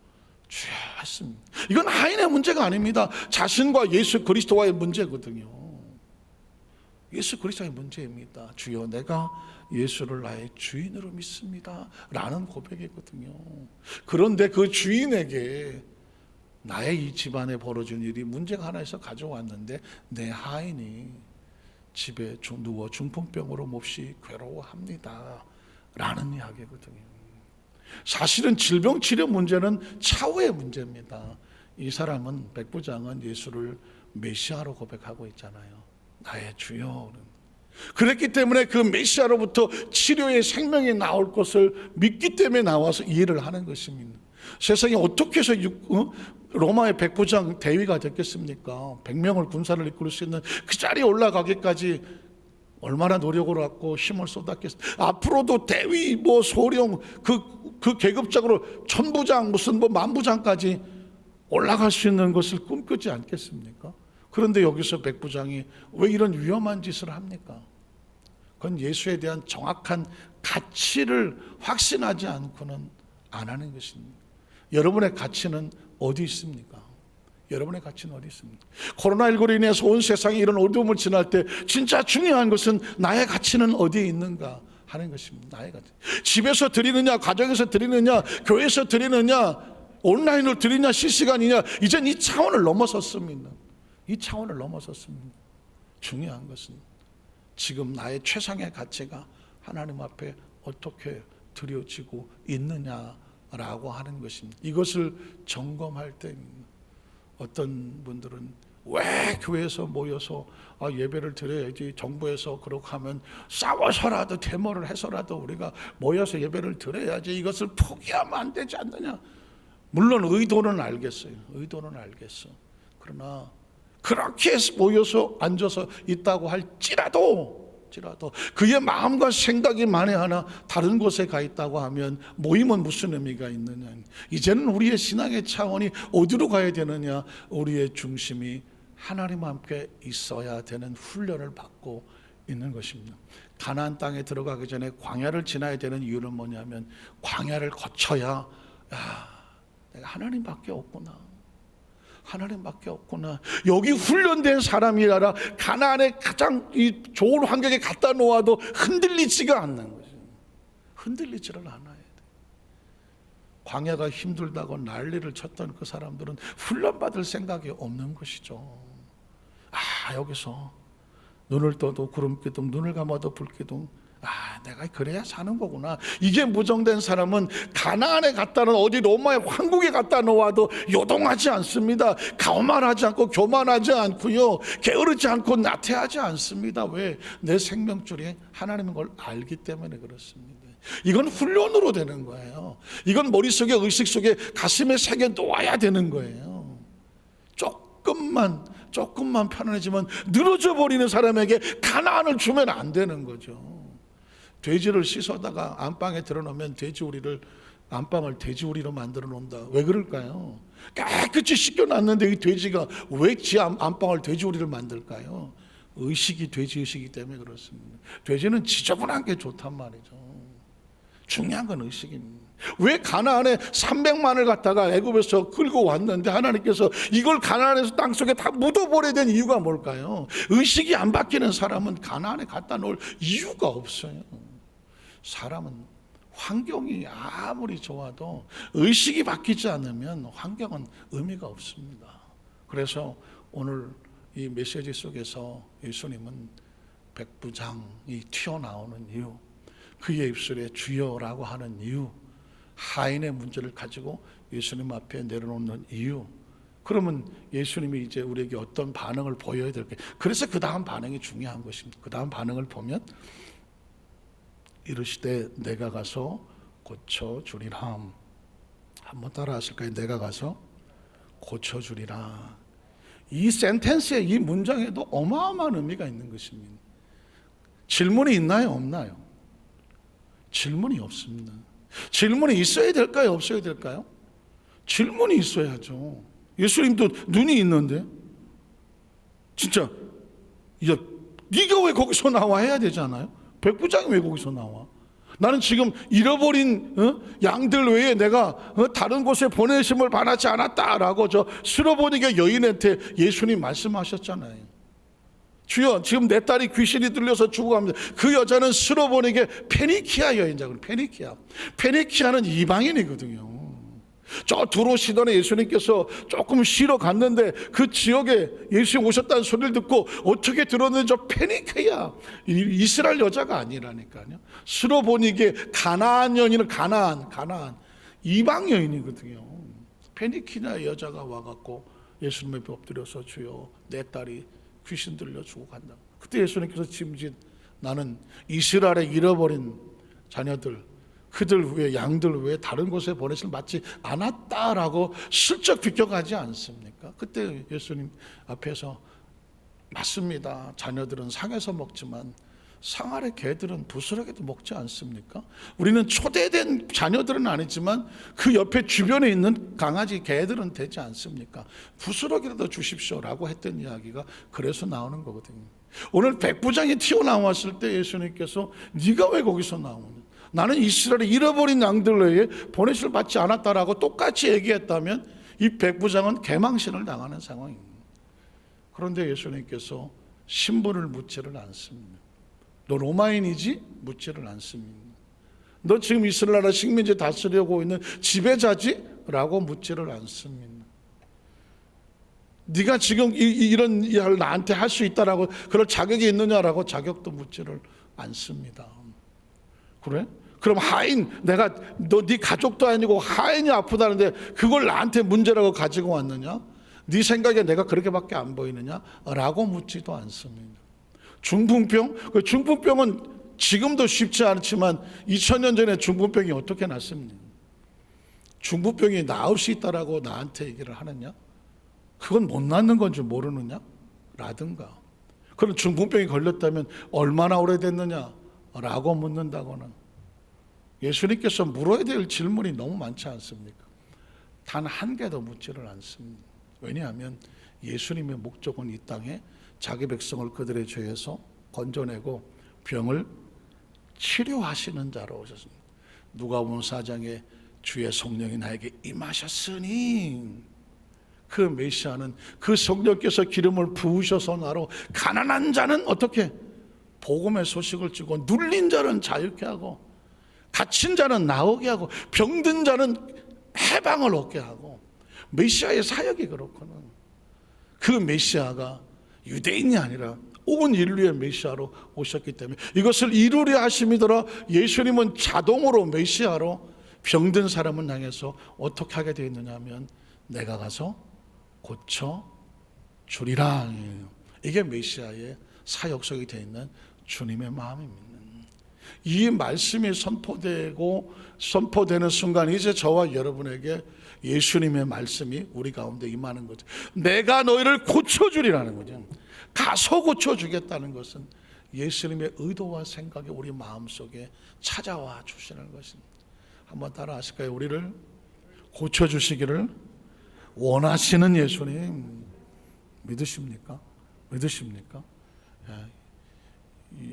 주여 했습니다. 이건 하인의 문제가 아닙니다. 자신과 예수 그리스도와의 문제거든요. 예수 그리스도의 문제입니다. 주여, 내가 예수를 나의 주인으로 믿습니다 라는 고백이거든요. 그런데 그 주인에게 나의 이 집안에 벌어진 일이 문제가 하나 있어 가져왔는데 내 하인이 집에 누워 중풍병으로 몹시 괴로워합니다 라는 이야기거든요. 사실은 질병치료 문제는 차후의 문제입니다. 이 사람은, 백부장은 예수를 메시아로 고백하고 있잖아요. 나의 주여. 그랬기 때문에 그 메시아로부터 치료의 생명이 나올 것을 믿기 때문에 나와서 이 일을 하는 것입니다. 세상에 어떻게 해서 로마의 백부장 대위가 됐겠습니까? 100명을 군사를 이끌 수 있는 그 자리에 올라가기까지 얼마나 노력을 했고 힘을 쏟았겠습니까? 앞으로도 대위, 소령, 그 계급적으로 천부장, 무슨 만부장까지 올라갈 수 있는 것을 꿈꾸지 않겠습니까? 그런데 여기서 백부장이 왜 이런 위험한 짓을 합니까? 그건 예수에 대한 정확한 가치를 확신하지 않고는 안 하는 것입니다. 여러분의 가치는 어디 있습니까? 여러분의 가치는 어디 있습니까? 코로나19로 인해서 온 세상이 이런 어려움을 지날 때 진짜 중요한 것은 나의 가치는 어디에 있는가 하는 것입니다. 나의 가치. 집에서 드리느냐, 가정에서 드리느냐, 교회에서 드리느냐, 온라인으로 드리느냐, 실시간이냐, 이젠 이 차원을 넘어섰습니다. 이 차원을 넘어섰습니다. 중요한 것은 지금 나의 최상의 가치가 하나님 앞에 어떻게 드려지고 있느냐라고 하는 것입니다. 이것을 점검할 때입니다. 어떤 분들은 왜 교회에서 모여서 예배를 드려야지, 정부에서 그렇게 하면 싸워서라도 데모를 해서라도 우리가 모여서 예배를 드려야지, 이것을 포기하면 안 되지 않느냐. 물론 의도는 알겠어요. 의도는 알겠어. 그러나 그렇게 모여서 앉아서 있다고 할지라도 그의 마음과 생각이 만에 하나 다른 곳에 가 있다고 하면 모임은 무슨 의미가 있느냐. 이제는 우리의 신앙의 차원이 어디로 가야 되느냐. 우리의 중심이 하나님과 함께 있어야 되는 훈련을 받고 있는 것입니다. 가나안 땅에 들어가기 전에 광야를 지나야 되는 이유는 뭐냐면, 광야를 거쳐야 내가 하나님밖에 없구나, 하나님밖에 없구나. 여기 훈련된 사람이라 가나안에 가장 좋은 환경에 갖다 놓아도 흔들리지가 않는 거죠. 흔들리지를 않아야 돼. 광야가 힘들다고 난리를 쳤던 그 사람들은 훈련받을 생각이 없는 것이죠. 여기서 눈을 떠도 구름기둥, 눈을 감아도 불기둥, 내가 그래야 사는 거구나. 이게 무정된 사람은 가나안에 갔다는 어디 로마의 황국에 갖다 놓아도 요동하지 않습니다. 교만하지 않고 교만하지 않고요, 게으르지 않고 나태하지 않습니다. 왜? 내 생명줄이 하나님인 걸 알기 때문에 그렇습니다. 이건 훈련으로 되는 거예요. 이건 머릿속에, 의식 속에, 가슴에 새겨 놓아야 되는 거예요. 조금만 편안해지면 늘어져 버리는 사람에게 가나안을 주면 안 되는 거죠. 돼지를 씻어다가 안방에 들어놓으면 안방을 돼지우리로 만들어 놓는다. 왜 그럴까요? 깨끗이 씻겨놨는데 이 돼지가 왜 지 안방을 돼지우리를 만들까요? 의식이 돼지의식이기 때문에 그렇습니다. 돼지는 지저분한 게 좋단 말이죠. 중요한 건 의식입니다. 왜 가나안에 300만을 갖다가 애굽에서 끌고 왔는데 하나님께서 이걸 가나안에서 땅속에 다 묻어버려야 된 이유가 뭘까요? 의식이 안 바뀌는 사람은 가나안에 갖다 놓을 이유가 없어요. 사람은 환경이 아무리 좋아도 의식이 바뀌지 않으면 환경은 의미가 없습니다. 그래서 오늘 이 메시지 속에서 예수님은 백부장이 튀어나오는 이유, 그의 입술에 주여라고 하는 이유, 하인의 문제를 가지고 예수님 앞에 내려놓는 이유, 그러면 예수님이 이제 우리에게 어떤 반응을 보여야 될까요? 그래서 그 다음 반응이 중요한 것입니다. 그 다음 반응을 보면 이르시되 내가 가서 고쳐주리라. 한번 따라 하실까요? 내가 가서 고쳐주리라. 이 센텐스에, 이 문장에도 어마어마한 의미가 있는 것입니다. 질문이 있나요? 없나요? 질문이 없습니다. 질문이 있어야 될까요? 없어야 될까요? 질문이 있어야죠. 예수님도 눈이 있는데 진짜 야, 네가 왜 거기서 나와 해야 되잖아요. 백부장이 왜 거기서 나와? 나는 지금 잃어버린 양들 외에 내가 다른 곳에 보내심을 받지 않았다라고 저 스로보니게 여인한테 예수님 말씀하셨잖아요. 주여, 지금 내 딸이 귀신이 들려서 죽어갑니다. 그 여자는 스로보니게 페니키아 여인자고, 페니키아는 이방인이거든요. 저 두로시돈에 예수님께서 조금 쉬러 갔는데 그 지역에 예수님 오셨다는 소리를 듣고 어떻게 들었는지, 저 페니키아, 이스라엘 여자가 아니라니까요. 스로보니게 가나안 여인은 가나안 이방 여인이거든요. 페니키아 여자가 와갖고 예수님의 엎드려서 주여, 내 딸이 귀신 들려 죽어간다. 그때 예수님께서 짐짓 나는 이스라엘에 잃어버린 자녀들, 그들 외에, 양들 외에 다른 곳에 보내심을 받지 않았다라고 슬쩍 비껴가지 않습니까? 그때 예수님 앞에서 맞습니다. 자녀들은 상에서 먹지만 상 아래 개들은 부스러기도 먹지 않습니까? 우리는 초대된 자녀들은 아니지만 그 옆에 주변에 있는 강아지 개들은 되지 않습니까? 부스러기라도 주십시오라고 했던 이야기가 그래서 나오는 거거든요. 오늘 백부장이 튀어나왔을 때 예수님께서 네가 왜 거기서 나오냐? 나는 이스라엘에 잃어버린 양들 외에 보내심을 받지 않았다라고 똑같이 얘기했다면 이 백부장은 개망신을 당하는 상황입니다. 그런데 예수님께서 신분을 묻지를 않습니다. 너 로마인이지? 묻지를 않습니다. 너 지금 이스라엘 식민지 다스리려고 있는 지배자지? 라고 묻지를 않습니다. 네가 지금 이런 일을 나한테 할 수 있다라고, 그럴 자격이 있느냐라고 자격도 묻지를 않습니다. 그래? 그럼 하인, 내가 너 네 가족도 아니고 하인이 아프다는데 그걸 나한테 문제라고 가지고 왔느냐? 네 생각에 내가 그렇게밖에 안 보이느냐? 라고 묻지도 않습니다. 중풍병? 그 중풍병은 지금도 쉽지 않지만 2000년 전에 중풍병이 어떻게 났습니까? 중풍병이 나을 수 있다라고 나한테 얘기를 하느냐? 그건 못 낫는 건 줄 모르느냐? 라든가, 그런 중풍병이 걸렸다면 얼마나 오래됐느냐? 라고 묻는다거나, 예수님께서 물어야 될 질문이 너무 많지 않습니까? 단 한 개도 묻지를 않습니다. 왜냐하면 예수님의 목적은 이 땅에 자기 백성을 그들의 죄에서 건져내고 병을 치료하시는 자로 오셨습니다. 누가복음 4장에 주의 성령이 나에게 임하셨으니, 그 메시아는 그 성령께서 기름을 부으셔서 나로 가난한 자는 어떻게 복음의 소식을 주고, 눌린 자는 자유케 하고, 갇힌 자는 나오게 하고, 병든 자는 해방을 얻게 하고. 메시아의 사역이 그렇거든. 그 메시아가 유대인이 아니라 온 인류의 메시아로 오셨기 때문에 이것을 이루려 하심이더라. 예수님은 자동으로 메시아로 병든 사람을 향해서 어떻게 하게 되어 있느냐 하면, 내가 가서 고쳐 주리라. 이게 메시아의 사역속에 되어 있는 주님의 마음입니다. 이 말씀이 선포되는 순간 이제 저와 여러분에게 예수님의 말씀이 우리 가운데 임하는 거죠. 내가 너희를 고쳐주리라는 거죠. 가서 고쳐주겠다는 것은 예수님의 의도와 생각이 우리 마음속에 찾아와 주시는 것입니다. 한번 따라 하실까요? 우리를 고쳐주시기를 원하시는 예수님 믿으십니까? 믿으십니까?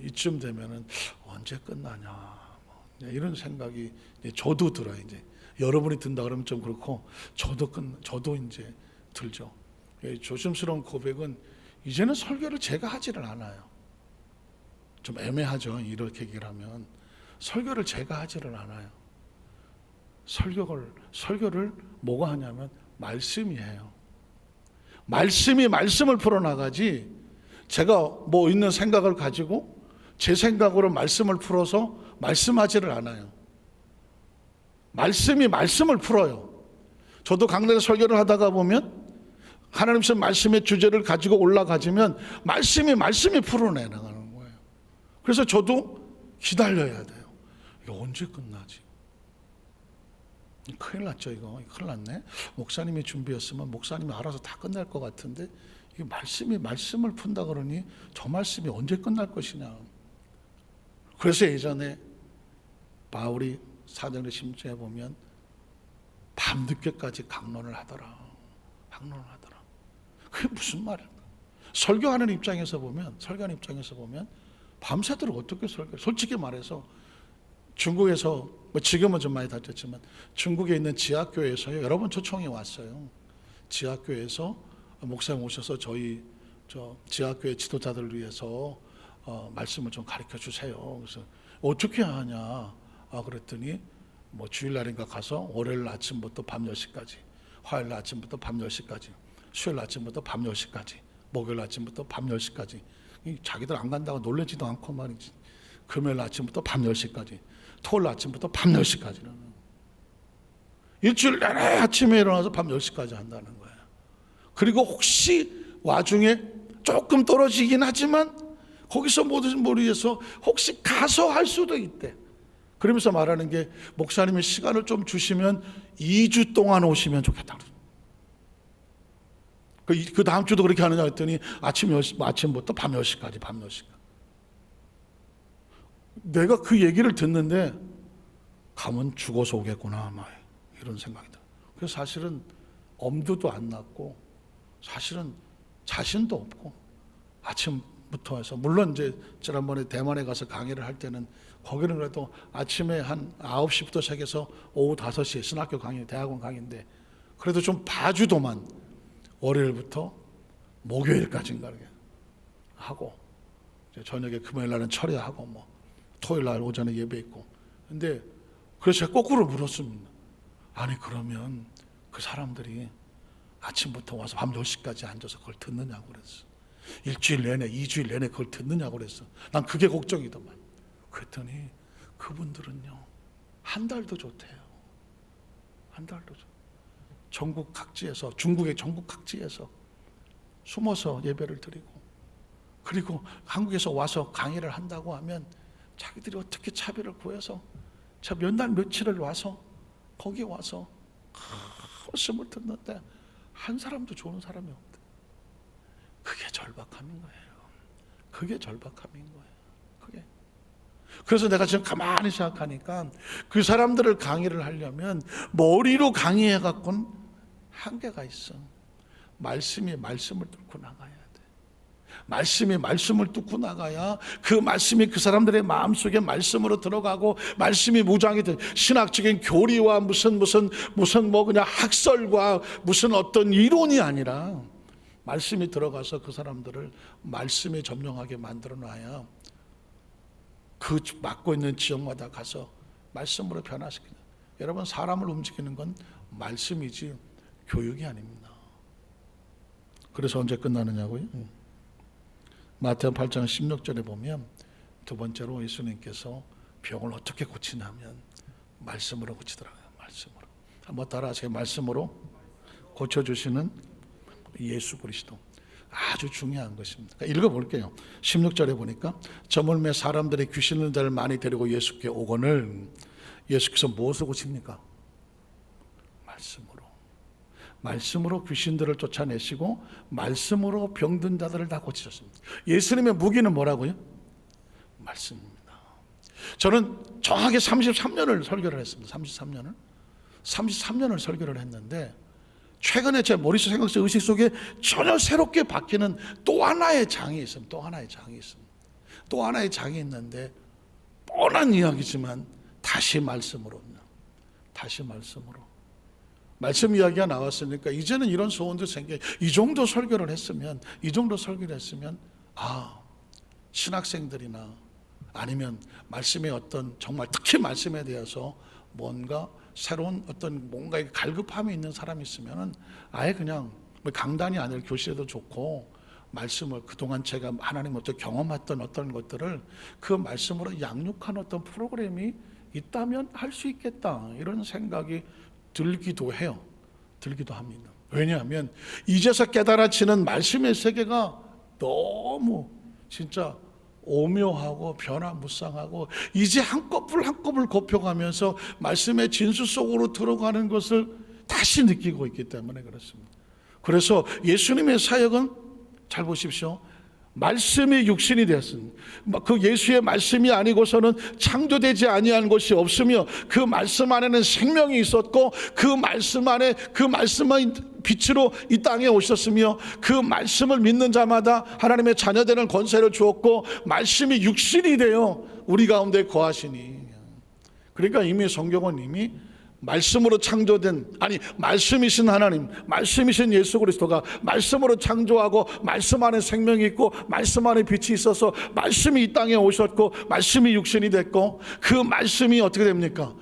이쯤 되면은 언제 끝나냐 이런 생각이 저도 들어요. 이제 여러분이 든다 그러면 좀 그렇고 저도 이제 들죠. 조심스러운 고백은 이제는 설교를 제가 하지를 않아요. 좀 애매하죠. 이렇게 얘기를 하면 설교를 제가 하지를 않아요. 설교를 뭐가 하냐면 말씀이 해요. 말씀이 말씀을 풀어나가지, 제가 뭐 있는 생각을 가지고 제 생각으로 말씀을 풀어서 말씀하지를 않아요. 말씀이 말씀을 풀어요. 저도 강단에 설교를 하다가 보면 하나님의 말씀의 주제를 가지고 올라가지면 말씀이 풀어내나가는 거예요. 그래서 저도 기다려야 돼요. 이거 언제 끝나지? 큰일 났죠. 이거 큰일 났네. 목사님이 준비했으면 목사님이 알아서 다 끝날 것 같은데, 이 말씀을 푼다 그러니 저 말씀이 언제 끝날 것이냐. 그래서 예전에 바울이 사도행전 10장에 보면 밤늦게까지 강론을 하더라. 그게 무슨 말일까? 설교하는 입장에서 보면 밤새도록 어떻게 설교? 솔직히 말해서 중국에서, 지금은 좀 많이 다쳤지만 중국에 있는 지하교회에서요, 여러 번 초청이 왔어요. 지하교회에서 목사님 오셔서 저희 지하교회 지도자들을 위해서 말씀을 좀 가르쳐 주세요. 그래서 어떻게 하냐 그랬더니 뭐 주일날인가 가서 월요일 아침부터 밤 10시까지, 화요일 아침부터 밤 10시까지, 수요일 아침부터 밤 10시까지, 목요일 아침부터 밤 10시까지. 자기들 안 간다고 놀라지도 않고 말이지. 금요일 아침부터 밤 10시까지, 토요일 아침부터 밤 10시까지는 일주일 내내 아침에 일어나서 밤 10시까지 한다는 거예요. 그리고 혹시 와중에 조금 떨어지긴 하지만 거기서 모든 위해서 혹시 가서 할 수도 있대. 그러면서 말하는 게, 목사님이 시간을 좀 주시면 2주 동안 오시면 좋겠다. 그 다음 주도 그렇게 하느냐 했더니 아침부터 밤 10시까지. 내가 그 얘기를 듣는데 가면 죽어서 오겠구나 이런 생각이 들어요. 그래서 사실은 엄두도 안 났고 사실은 자신도 없고, 아침부터 해서, 물론 이제 지난번에 대만에 가서 강의를 할 때는 거기는 그래도 아침에 한 9시부터 시작해서 오후 5시에 신학교 강의, 대학원 강의인데 그래도 좀 봐주더만 월요일부터 목요일까지인가 하고, 저녁에 금요일 날은 철야하고 뭐 토요일 날 오전에 예배 있고. 근데 그래서 제가 거꾸로 물었습니다. 아니 그러면 그 사람들이 아침부터 와서 밤 10시까지 앉아서 그걸 듣느냐고 그랬어. 일주일 내내, 2주일 내내 그걸 듣느냐고 그랬어. 난 그게 걱정이더만. 그랬더니 그분들은요, 한 달도 좋대요. 한 달도 좋. 전국 각지에서, 중국의 전국 각지에서 숨어서 예배를 드리고, 그리고 한국에서 와서 강의를 한다고 하면 자기들이 어떻게 차비를 구해서 몇 날 며칠을 와서 거기 와서 말씀을 듣는데 한 사람도 좋은 사람이 없대. 그게 절박함인 거예요. 그게 절박함인 거예요. 그게. 그래서 내가 지금 가만히 생각하니까 그 사람들을 강의를 하려면 머리로 강의해 갖고는 한계가 있어. 말씀이 말씀을 뚫고 나가야 돼. 말씀이 말씀을 뚫고 나가야 그 말씀이 그 사람들의 마음속에 말씀으로 들어가고, 말씀이 무장이 돼. 신학적인 교리와 무슨 뭐 그냥 학설과 무슨 어떤 이론이 아니라 말씀이 들어가서 그 사람들을 말씀에 점령하게 만들어 놔야 그 맡고 있는 지역마다 가서 말씀으로 변화시키는. 여러분, 사람을 움직이는 건 말씀이지 교육이 아닙니다. 그래서 언제 끝나느냐고요? 마태복음 8장 16절에 보면 두 번째로 예수님께서 병을 어떻게 고치냐면 말씀으로 고치더라고요. 말씀으로. 한번 따라하세요. 말씀으로 고쳐주시는 예수 그리스도. 아주 중요한 것입니다. 그러니까 읽어볼게요. 16절에 보니까 저물매 사람들이 귀신을 많이 데리고 예수께 오거늘 예수께서 무엇을 고칩니까? 말씀으로 귀신들을 쫓아내시고 말씀으로 병든 자들을 다 고치셨습니다. 예수님의 무기는 뭐라고요? 말씀입니다. 저는 정확히 33년을 설교를 했습니다. 33년을 설교를 했는데 최근에 제 머릿속 생각속 의식 속에 전혀 새롭게 바뀌는 또 하나의 장이 있습니다. 또 하나의 장이 있는데 뻔한 이야기지만 다시 말씀으로 말씀 이야기가 나왔으니까 이제는 이런 소원도 생겨. 이 정도 설교를 했으면 신학생들이나 아니면 말씀의 어떤 정말 특히 말씀에 대해서 뭔가 새로운 어떤 뭔가 갈급함이 있는 사람이 있으면 아예 그냥 강단이 아니라 교실에도 좋고 말씀을 그동안 제가 하나님 어떤 경험했던 어떤 것들을 그 말씀으로 양육한 어떤 프로그램이 있다면 할 수 있겠다, 이런 생각이 들기도 합니다. 왜냐하면 이제서 깨달아지는 말씀의 세계가 너무 진짜 오묘하고 변화무쌍하고 이제 한꺼풀 한꺼풀 곱혀가면서 말씀의 진수 속으로 들어가는 것을 다시 느끼고 있기 때문에 그렇습니다. 그래서 예수님의 사역은 잘 보십시오. 말씀이 육신이 되었습니다. 그 예수의 말씀이 아니고서는 창조되지 아니한 것이 없으며 그 말씀 안에는 생명이 있었고 그 말씀 안에 그 말씀만 빛으로 이 땅에 오셨으며 그 말씀을 믿는 자마다 하나님의 자녀되는 권세를 주었고 말씀이 육신이 되어 우리 가운데 거하시니. 그러니까 이미 성경은 이미 말씀으로 창조된, 말씀이신 하나님, 말씀이신 예수 그리스도가 말씀으로 창조하고 말씀 안에 생명이 있고 말씀 안에 빛이 있어서 말씀이 이 땅에 오셨고 말씀이 육신이 됐고 그 말씀이 어떻게 됩니까?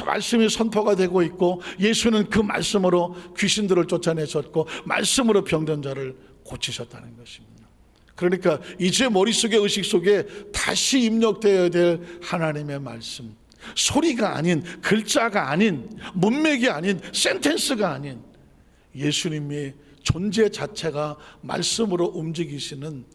말씀이 선포가 되고 있고 예수는 그 말씀으로 귀신들을 쫓아내셨고 말씀으로 병든 자를 고치셨다는 것입니다. 그러니까 이제 머릿속에 의식 속에 다시 입력되어야 될 하나님의 말씀, 소리가 아닌, 글자가 아닌, 문맥이 아닌, 센텐스가 아닌 예수님의 존재 자체가 말씀으로 움직이시는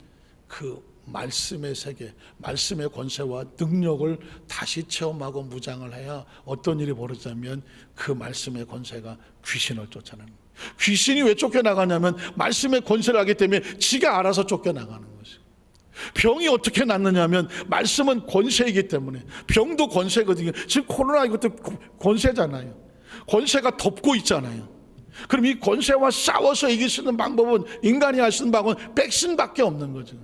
그 말씀의 세계, 말씀의 권세와 능력을 다시 체험하고 무장을 해야 어떤 일이 벌어지냐면 그 말씀의 권세가 귀신을 쫓아내는 거예요. 귀신이 왜 쫓겨나가냐면 말씀의 권세를 하기 때문에 지가 알아서 쫓겨나가는 것이에요. 병이 어떻게 낫느냐면 말씀은 권세이기 때문에. 병도 권세거든요. 지금 코로나 이것도 권세잖아요. 권세가 덮고 있잖아요. 그럼 이 권세와 싸워서 이길 수 있는 방법은, 인간이 할 수 있는 방법은 백신밖에 없는 거죠.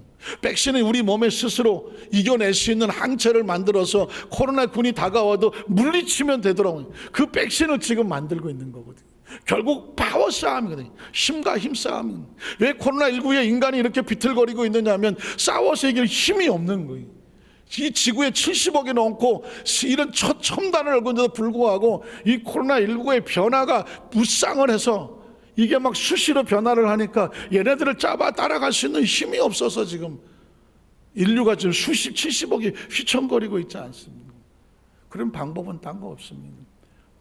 백신은 우리 몸에 스스로 이겨낼 수 있는 항체를 만들어서 코로나19이 다가와도 물리치면 되더라고요. 그 백신을 지금 만들고 있는 거거든요. 결국 파워 싸움이거든요. 힘과 힘 싸움. 왜 코로나19에 인간이 이렇게 비틀거리고 있느냐면 싸워서 이길 힘이 없는 거예요. 이 지구에 70억이 넘고 이런 첨단을 얻은데도 불구하고 이 코로나19의 변화가 무쌍을 해서 이게 막 수시로 변화를 하니까 얘네들을 잡아 따라갈 수 있는 힘이 없어서 지금 인류가 지금 70억이 휘청거리고 있지 않습니까? 그런 방법은 딴 거 없습니다.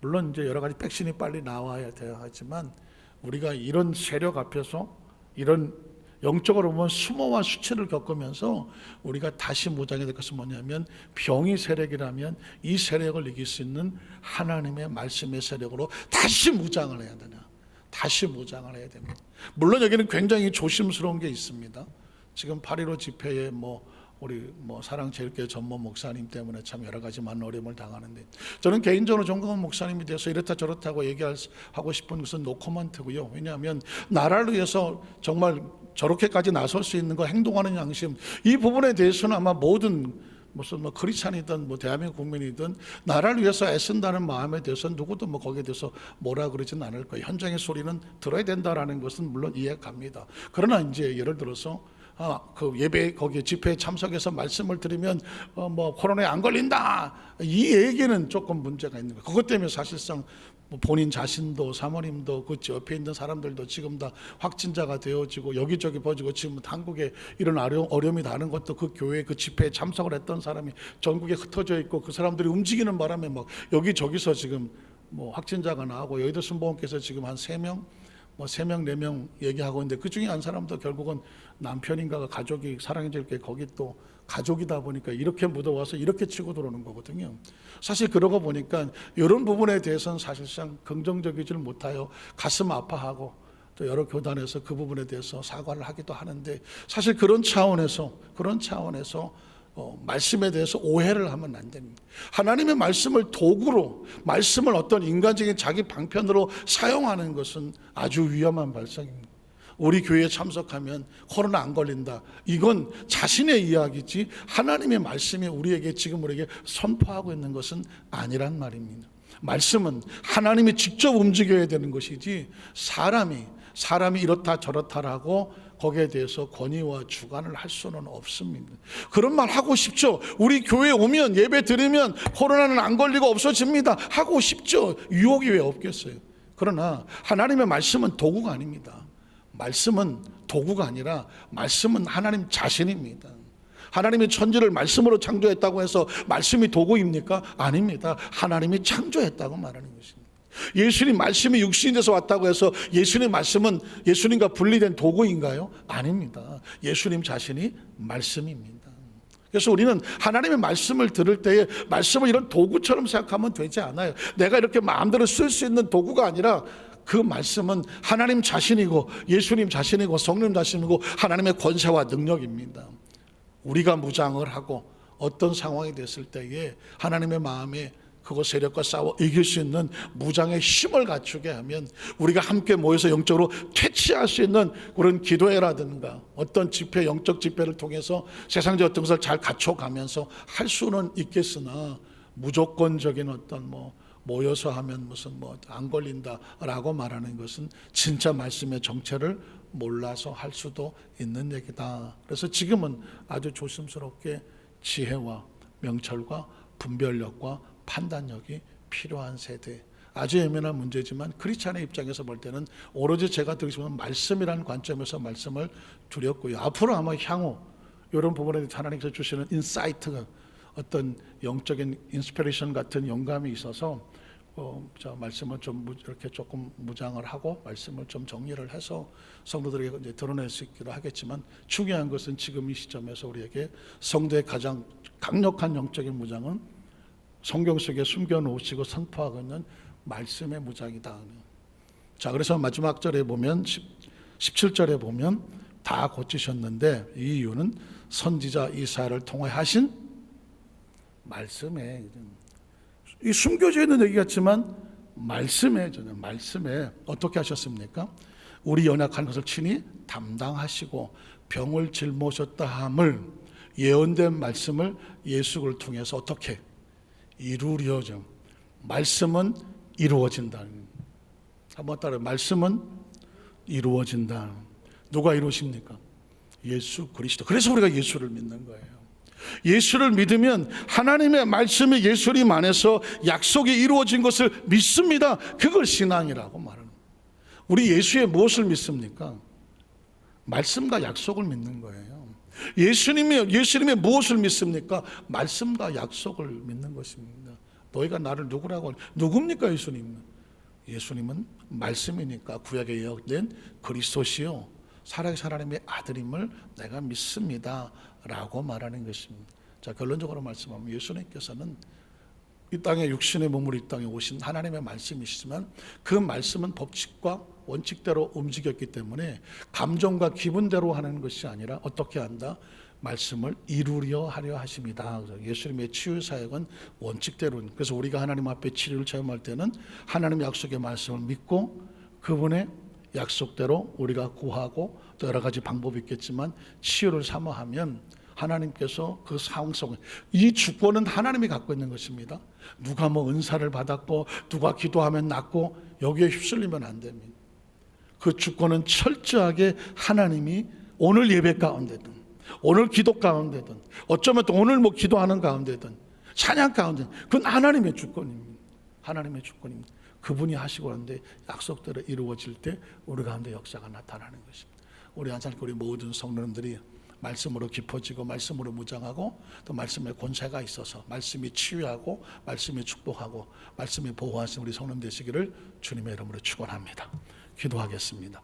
물론 이제 여러 가지 백신이 빨리 나와야 돼야 하지만 우리가 이런 세력 앞에서 이런 영적으로 보면 수모와 수치를 겪으면서 우리가 다시 무장해야 될 것은 뭐냐면 병이 세력이라면 이 세력을 이길 수 있는 하나님의 말씀의 세력으로 다시 무장을 해야 되냐. 다시 무장을 해야 됩니다. 물론 여기는 굉장히 조심스러운 게 있습니다. 지금 8.15 집회에 우리 사랑제일교회 전모 목사님 때문에 참 여러 가지 많은 어려움을 당하는데, 저는 개인적으로 정강원 목사님이 돼서 이렇다 저렇다고 얘기하고 싶은 것은 노코먼트고요. 왜냐하면 나라를 위해서 정말 저렇게까지 나설 수 있는 거, 행동하는 양심, 이 부분에 대해서는 아마 모든 무슨 크리스찬이든 대한민국 국민이든 나라를 위해서 애쓴다는 마음에 대해서 누구도 거기에 대해서 뭐라 그러진 않을 거예요. 현장의 소리는 들어야 된다라는 것은 물론 이해 갑니다. 그러나 이제 예를 들어서 그 예배 거기에 집회에 참석해서 말씀을 드리면 코로나에 안 걸린다, 이 얘기는 조금 문제가 있는 거예요. 그것 때문에 사실상 본인 자신도 사모님도 그 옆에 있는 사람들도 지금 다 확진자가 되어지고 여기저기 퍼지고, 지금 한국에 이런 어려움이 나는 것도 그 교회 그 집회에 참석을 했던 사람이 전국에 흩어져 있고 그 사람들이 움직이는 바람에 여기저기서 지금 확진자가 나오고, 여의도 순복음께서 지금 한 3명 3명 4명 얘기하고 있는데 그 중에 한 사람도 결국은 남편인가가 가족이 사랑해줄게 거기 또 가족이다 보니까 이렇게 묻어와서 이렇게 치고 들어오는 거거든요. 사실 그러고 보니까 이런 부분에 대해서는 사실상 긍정적이지를 못하여 가슴 아파하고, 또 여러 교단에서 그 부분에 대해서 사과를 하기도 하는데, 사실 그런 차원에서 말씀에 대해서 오해를 하면 안 됩니다. 하나님의 말씀을 도구로, 말씀을 어떤 인간적인 자기 방편으로 사용하는 것은 아주 위험한 발상입니다. 우리 교회에 참석하면 코로나 안 걸린다, 이건 자신의 이야기지 하나님의 말씀이 지금 우리에게 선포하고 있는 것은 아니란 말입니다. 말씀은 하나님이 직접 움직여야 되는 것이지 사람이 이렇다 저렇다라고 거기에 대해서 권위와 주관을 할 수는 없습니다. 그런 말 하고 싶죠. 우리 교회에 오면 예배 드리면 코로나는 안 걸리고 없어집니다 하고 싶죠. 유혹이 왜 없겠어요. 그러나 하나님의 말씀은 도구가 아닙니다. 말씀은 도구가 아니라 말씀은 하나님 자신입니다. 하나님이 천지를 말씀으로 창조했다고 해서 말씀이 도구입니까? 아닙니다. 하나님이 창조했다고 말하는 것입니다. 예수님 말씀이 육신이 돼서 왔다고 해서 예수님 말씀은 예수님과 분리된 도구인가요? 아닙니다. 예수님 자신이 말씀입니다. 그래서 우리는 하나님의 말씀을 들을 때에 말씀을 이런 도구처럼 생각하면 되지 않아요. 내가 이렇게 마음대로 쓸 수 있는 도구가 아니라 그 말씀은 하나님 자신이고 예수님 자신이고 성령 자신이고 하나님의 권세와 능력입니다. 우리가 무장을 하고 어떤 상황이 됐을 때에 하나님의 마음에 그것 세력과 싸워 이길 수 있는 무장의 힘을 갖추게 하면, 우리가 함께 모여서 영적으로 퇴치할 수 있는 그런 기도회라든가 어떤 집회, 영적 집회를 통해서 세상적 어떤 것을 잘 갖춰가면서 할 수는 있겠으나, 무조건적인 어떤 모여서 하면 무슨 안 걸린다라고 말하는 것은 진짜 말씀의 정체를 몰라서 할 수도 있는 얘기다. 그래서 지금은 아주 조심스럽게 지혜와 명철과 분별력과 판단력이 필요한 세대. 아주 예민한 문제지만 크리스찬의 입장에서 볼 때는 오로지 제가 드리시는 말씀이라는 관점에서 말씀을 드렸고요. 앞으로 아마 향후 이런 부분에 대해서 하나님께서 주시는 인사이트가, 어떤 영적인 인스피레이션 같은 영감이 있어서 말씀을 좀 이렇게 조금 무장을 하고 말씀을 좀 정리를 해서 성도들에게 이제 드러낼 수 있기도 하겠지만, 중요한 것은 지금 이 시점에서 우리에게 성도의 가장 강력한 영적인 무장은 성경 속에 숨겨놓으시고 선포하고 있는 말씀의 무장이다. 자, 그래서 마지막 절에 보면 17절에 보면 다 고치셨는데 이 이유는 선지자 이사야를 통해 하신 말씀에, 이 숨겨져 있는 얘기 같지만 말씀에 어떻게 하셨습니까? 우리 연약한 것을 친히 담당하시고 병을 짊어졌다 함을, 예언된 말씀을 예수를 통해서 어떻게 이루려져. 말씀은 이루어진다. 한번 따라해. 말씀은 이루어진다. 누가 이루십니까? 예수 그리스도. 그래서 우리가 예수를 믿는 거예요. 예수를 믿으면 하나님의 말씀이 예수님 안에서 약속이 이루어진 것을 믿습니다. 그걸 신앙이라고 말하는 거예요. 우리 예수의 무엇을 믿습니까? 말씀과 약속을 믿는 거예요. 예수님의 무엇을 믿습니까? 말씀과 약속을 믿는 것입니다. 너희가 나를 누구라고 하니? 누굽니까 예수님은? 예수님은 말씀이니까 구약에 예언된 그리스도시요 살아계신 하나님의 아들임을 내가 믿습니다 라고 말하는 것입니다. 자, 결론적으로 말씀하면 예수님께서는 이 땅에 육신의 몸으로 이 땅에 오신 하나님의 말씀이시지만 그 말씀은 법칙과 원칙대로 움직였기 때문에 감정과 기분대로 하는 것이 아니라 어떻게 한다? 말씀을 이루려 하려 하십니다. 예수님의 치유 사역은 원칙대로. 그래서 우리가 하나님 앞에 치료를 체험할 때는 하나님 약속의 말씀을 믿고 그분의 약속대로 우리가 구하고 또 여러 가지 방법이 있겠지만 치유를 사모하면 하나님께서 그 상황 속에 이 주권은 하나님이 갖고 있는 것입니다. 누가 뭐 은사를 받았고 누가 기도하면 낫고 여기에 휩쓸리면 안 됩니다. 그 주권은 철저하게 하나님이 오늘 예배 가운데든 오늘 기도 가운데든 어쩌면 또 오늘 뭐 기도하는 가운데든 찬양 가운데 그건 하나님의 주권입니다. 하나님의 주권입니다. 그분이 하시고 하는데 약속대로 이루어질 때 우리 가운데 역사가 나타나는 것입니다. 우리 한살 우리 모든 성도님들이 말씀으로 깊어지고 말씀으로 무장하고 또 말씀의 권세가 있어서 말씀이 치유하고 말씀이 축복하고 말씀이 보호하시는 우리 성도님 되시기를 주님의 이름으로 축원합니다. 기도하겠습니다.